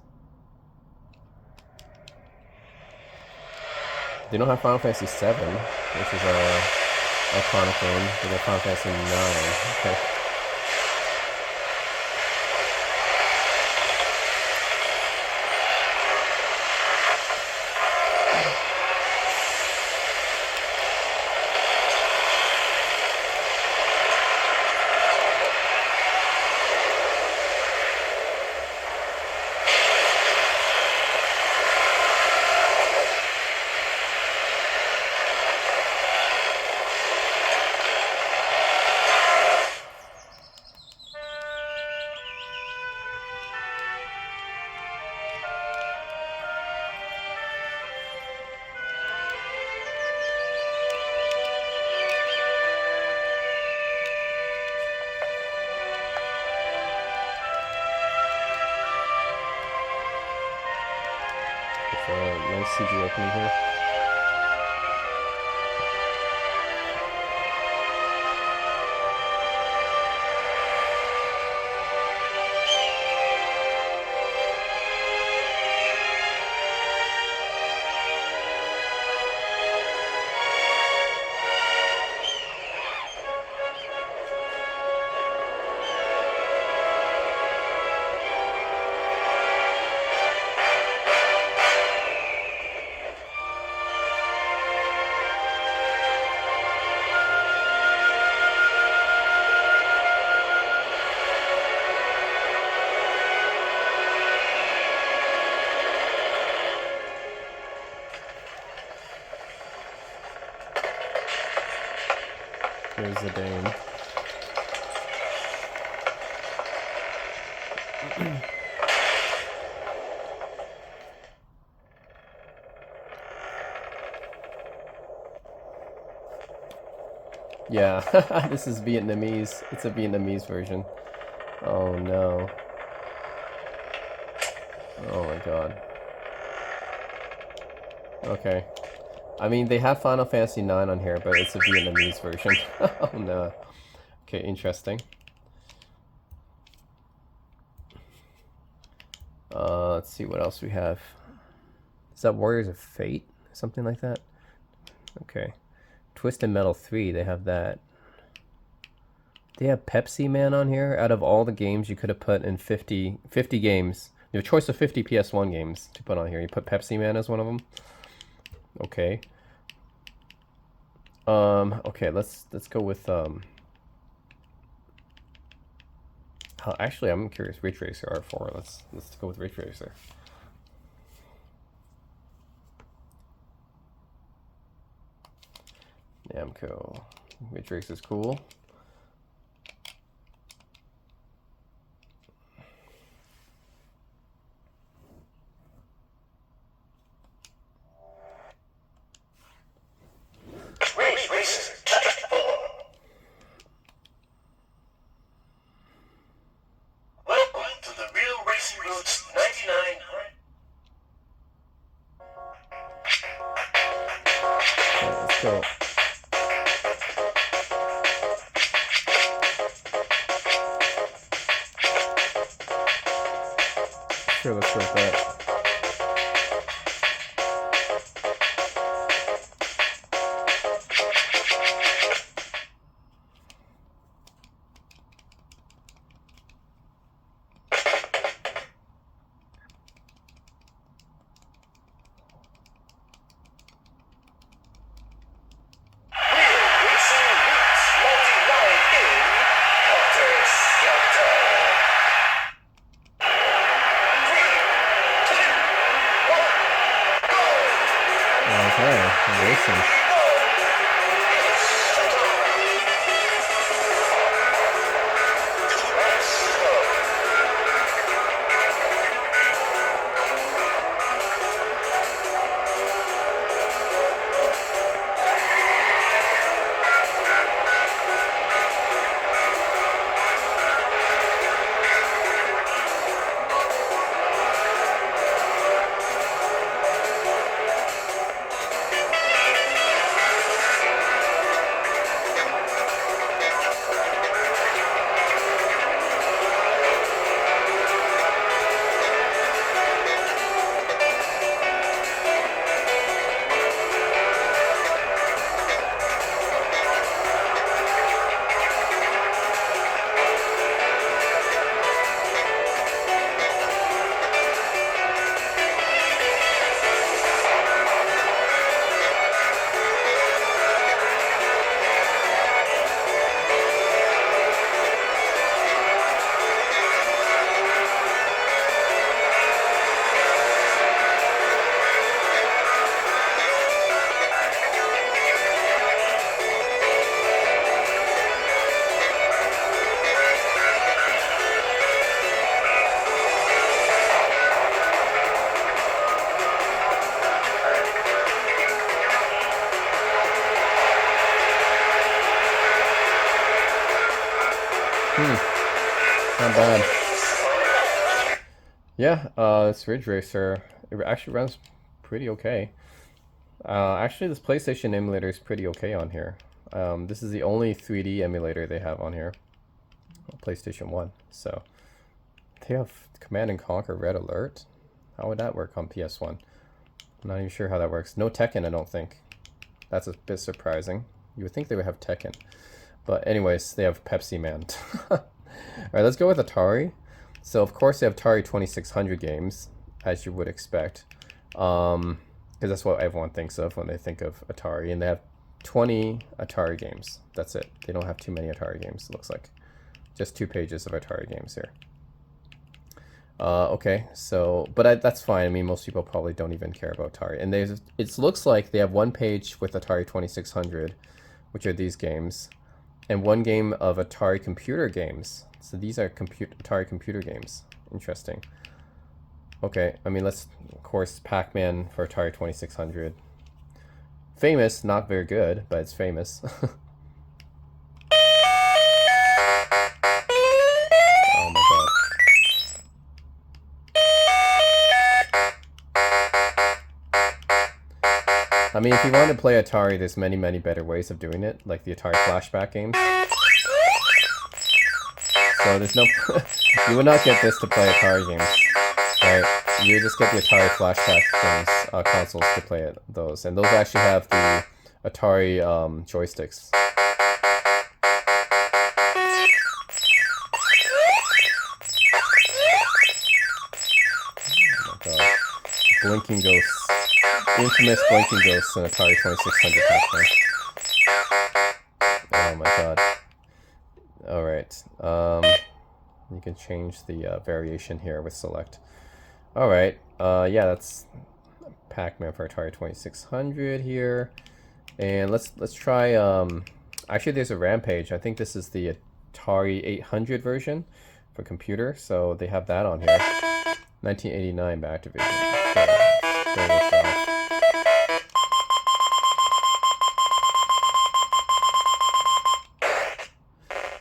Speaker 2: They don't have Final Fantasy 7, which is a iconic game. They have Final Fantasy 9. Okay. Nice CG opening here. Here's the Dane. Yeah, this is Vietnamese. It's a Vietnamese version. Oh no. Oh my god. Okay. I mean, they have Final Fantasy 9 on here, but it's a Vietnamese version. Oh no. Okay, interesting. Let's see what else we have. Is that Warriors of Fate? Something like that? Okay. Twisted Metal 3, they have that. They have Pepsi Man on here. Out of all the games you could have put in 50 games, you have a choice of 50 PS1 games to put on here. You put Pepsi Man as one of them. Okay. Okay, let's go with actually, I'm curious. Ridge Racer R4. Let's go with Ridge Racer. Namco. Ridge Racer's cool.
Speaker 3: Ridge Racer, Type 4. Welcome to the Real Racing Roots 99.
Speaker 2: Okay, let's go. Sure, let's go with that. Okay, racing. Not bad. Yeah, this Ridge Racer, it actually runs pretty okay. Actually, this PlayStation emulator is pretty okay on here. This is the only 3D emulator they have on here. PlayStation 1. So, they have Command & Conquer Red Alert. How would that work on PS1? I'm not even sure how that works. No Tekken, I don't think. That's a bit surprising. You would think they would have Tekken. But anyways, they have Pepsi Man. Alright, let's go with Atari. So, of course, they have Atari 2600 games, as you would expect. Because that's what everyone thinks of when they think of Atari. And they have 20 Atari games. That's it. They don't have too many Atari games, it looks like. Just 2 pages of Atari games here. Okay, so, but that's fine. I mean, most people probably don't even care about Atari. And it looks like they have 1 page with Atari 2600, which are these games, and 1 game of Atari computer games. So these are Atari computer games. Interesting. Okay, I mean, let's, of course, Pac-Man for Atari 2600. Famous, not very good, but it's famous. Oh my god. I mean, if you want to play Atari, there's many, many better ways of doing it, like the Atari flashback games. So there's no... you will not get this to play Atari games, right? You just get the Atari flashback games, consoles to play those. And those actually have the Atari joysticks. Oh my god. Blinking Ghosts. Infamous Blinking Ghosts in Atari 2600 Pac-Man. Oh my god. Alright. You can change the variation here with select. Alright. Yeah, that's Pac-Man for Atari 2600 here. And let's try actually there's a Rampage. I think this is the Atari 800 version for computer, so they have that on here. 1989 by Activision. So this off.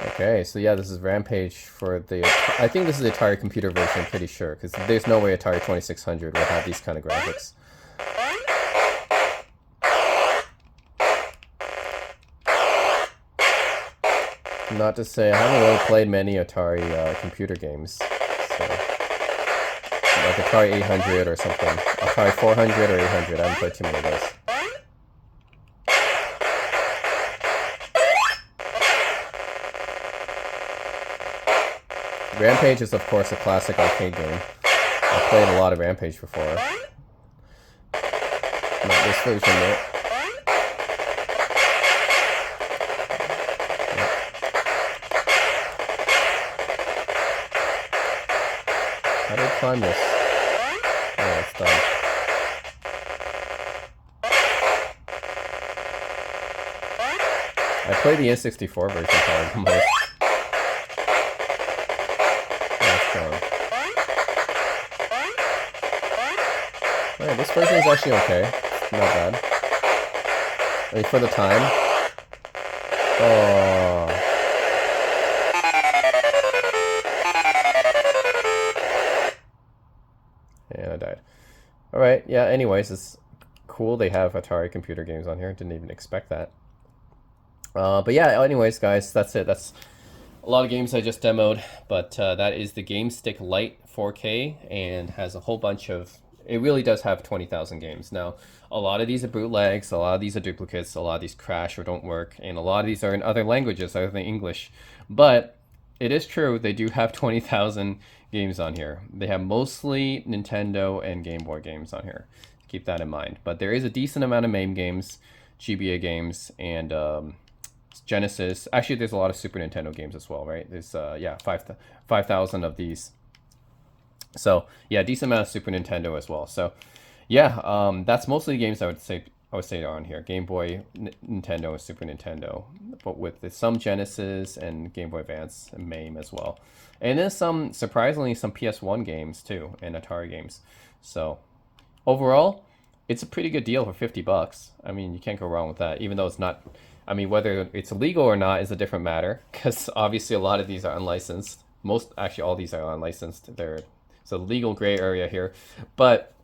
Speaker 2: Okay, so yeah, this is Rampage for the... I think this is the Atari computer version, I'm pretty sure, because there's no way Atari 2600 will have these kind of graphics. Not to say, I haven't really played many Atari computer games, so... like Atari 800 or something. Atari 400 or 800, I haven't played too many of those. Rampage is, of course, a classic arcade game. I played a lot of Rampage before. Not this version, though. How do I climb this? Oh, it's done. I played the N64 version probably the most. Yeah, this version is actually okay. Not bad. I mean, for the time. Oh. And I died. Alright, yeah, anyways, it's cool they have Atari computer games on here. Didn't even expect that. But yeah, anyways, guys, that's it. That's a lot of games I just demoed, but that is the GameStick Lite 4K and has a whole bunch of... It really does have 20,000 games. Now, a lot of these are bootlegs, a lot of these are duplicates, a lot of these crash or don't work, and a lot of these are in other languages other than English. But it is true, they do have 20,000 games on here. They have mostly Nintendo and Game Boy games on here. Keep that in mind. But there is a decent amount of MAME games, GBA games, and Genesis. Actually, there's a lot of Super Nintendo games as well, right? There's, yeah, 5,000 of these. So yeah, decent amount of Super Nintendo as well. So yeah, that's mostly the games I would say are on here: Game Boy, Nintendo, and Super Nintendo, but with some Genesis and Game Boy Advance and MAME as well, and then some, surprisingly, some PS1 games too and Atari games. So overall, it's a pretty good deal for $50. I mean, you can't go wrong with that. Even though it's not, I mean, whether it's illegal or not is a different matter, because obviously a lot of these are unlicensed. Actually, all these are unlicensed. It's a legal gray area here, but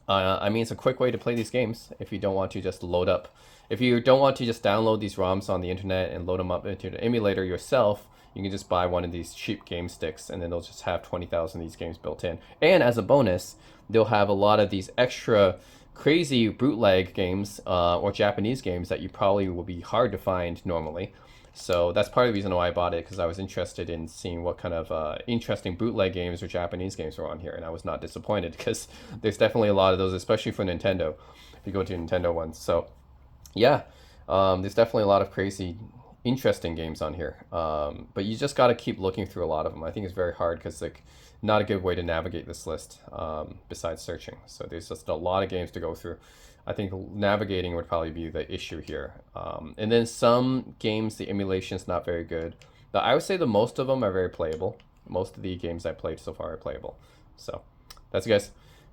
Speaker 2: I mean, it's a quick way to play these games if you don't want to just load up. If you don't want to just download these ROMs on the internet and load them up into the emulator yourself, you can just buy one of these cheap game sticks, and then they'll just have 20,000 of these games built in. And as a bonus, they'll have a lot of these extra crazy bootleg games or Japanese games that you probably will be hard to find normally. So that's part of the reason why I bought it, because I was interested in seeing what kind of interesting bootleg games or Japanese games were on here, and I was not disappointed, because there's definitely a lot of those, especially for Nintendo, if you go to Nintendo ones. So yeah, there's definitely a lot of crazy, interesting games on here. But you just got to keep looking through a lot of them. I think it's very hard, because like, not a good way to navigate this list besides searching. So there's just a lot of games to go through. I think navigating would probably be the issue here. And then some games, the emulation is not very good. But I would say the most of them are very playable. Most of the games I played so far are playable. So that's it, guys.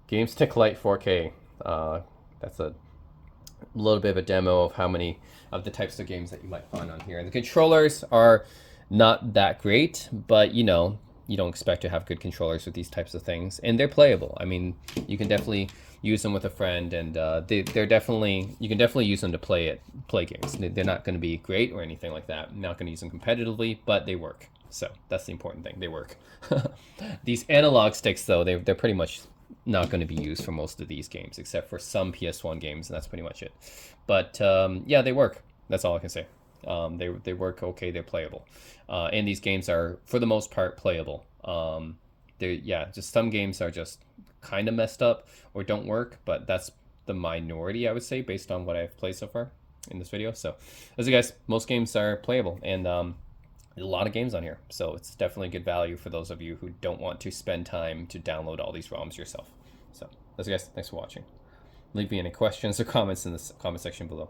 Speaker 2: GameStick Lite 4K. That's a little bit of a demo of how many of the types of games that you might find on here. And the controllers are not that great, but you know, you don't expect to have good controllers with these types of things, and they're playable. I mean, you can definitely use them with a friend, and they're definitely, you can definitely use them to play games. They're not going to be great or anything like that. I'm not going to use them competitively, but they work. So that's the important thing. They work. These analog sticks, though, they're pretty much not going to be used for most of these games, except for some PS1 games, and that's pretty much it. But yeah, they work. That's all I can say. They work okay. They're playable, and these games are for the most part playable. Just some games are just kind of messed up or don't work, but that's the minority, I would say, based on what I've played so far in this video. So, as you guys, most games are playable, and a lot of games on here, so it's definitely good value for those of you who don't want to spend time to download all these ROMs yourself. So, as you guys, thanks for watching. Leave me any questions or comments in the comment section below.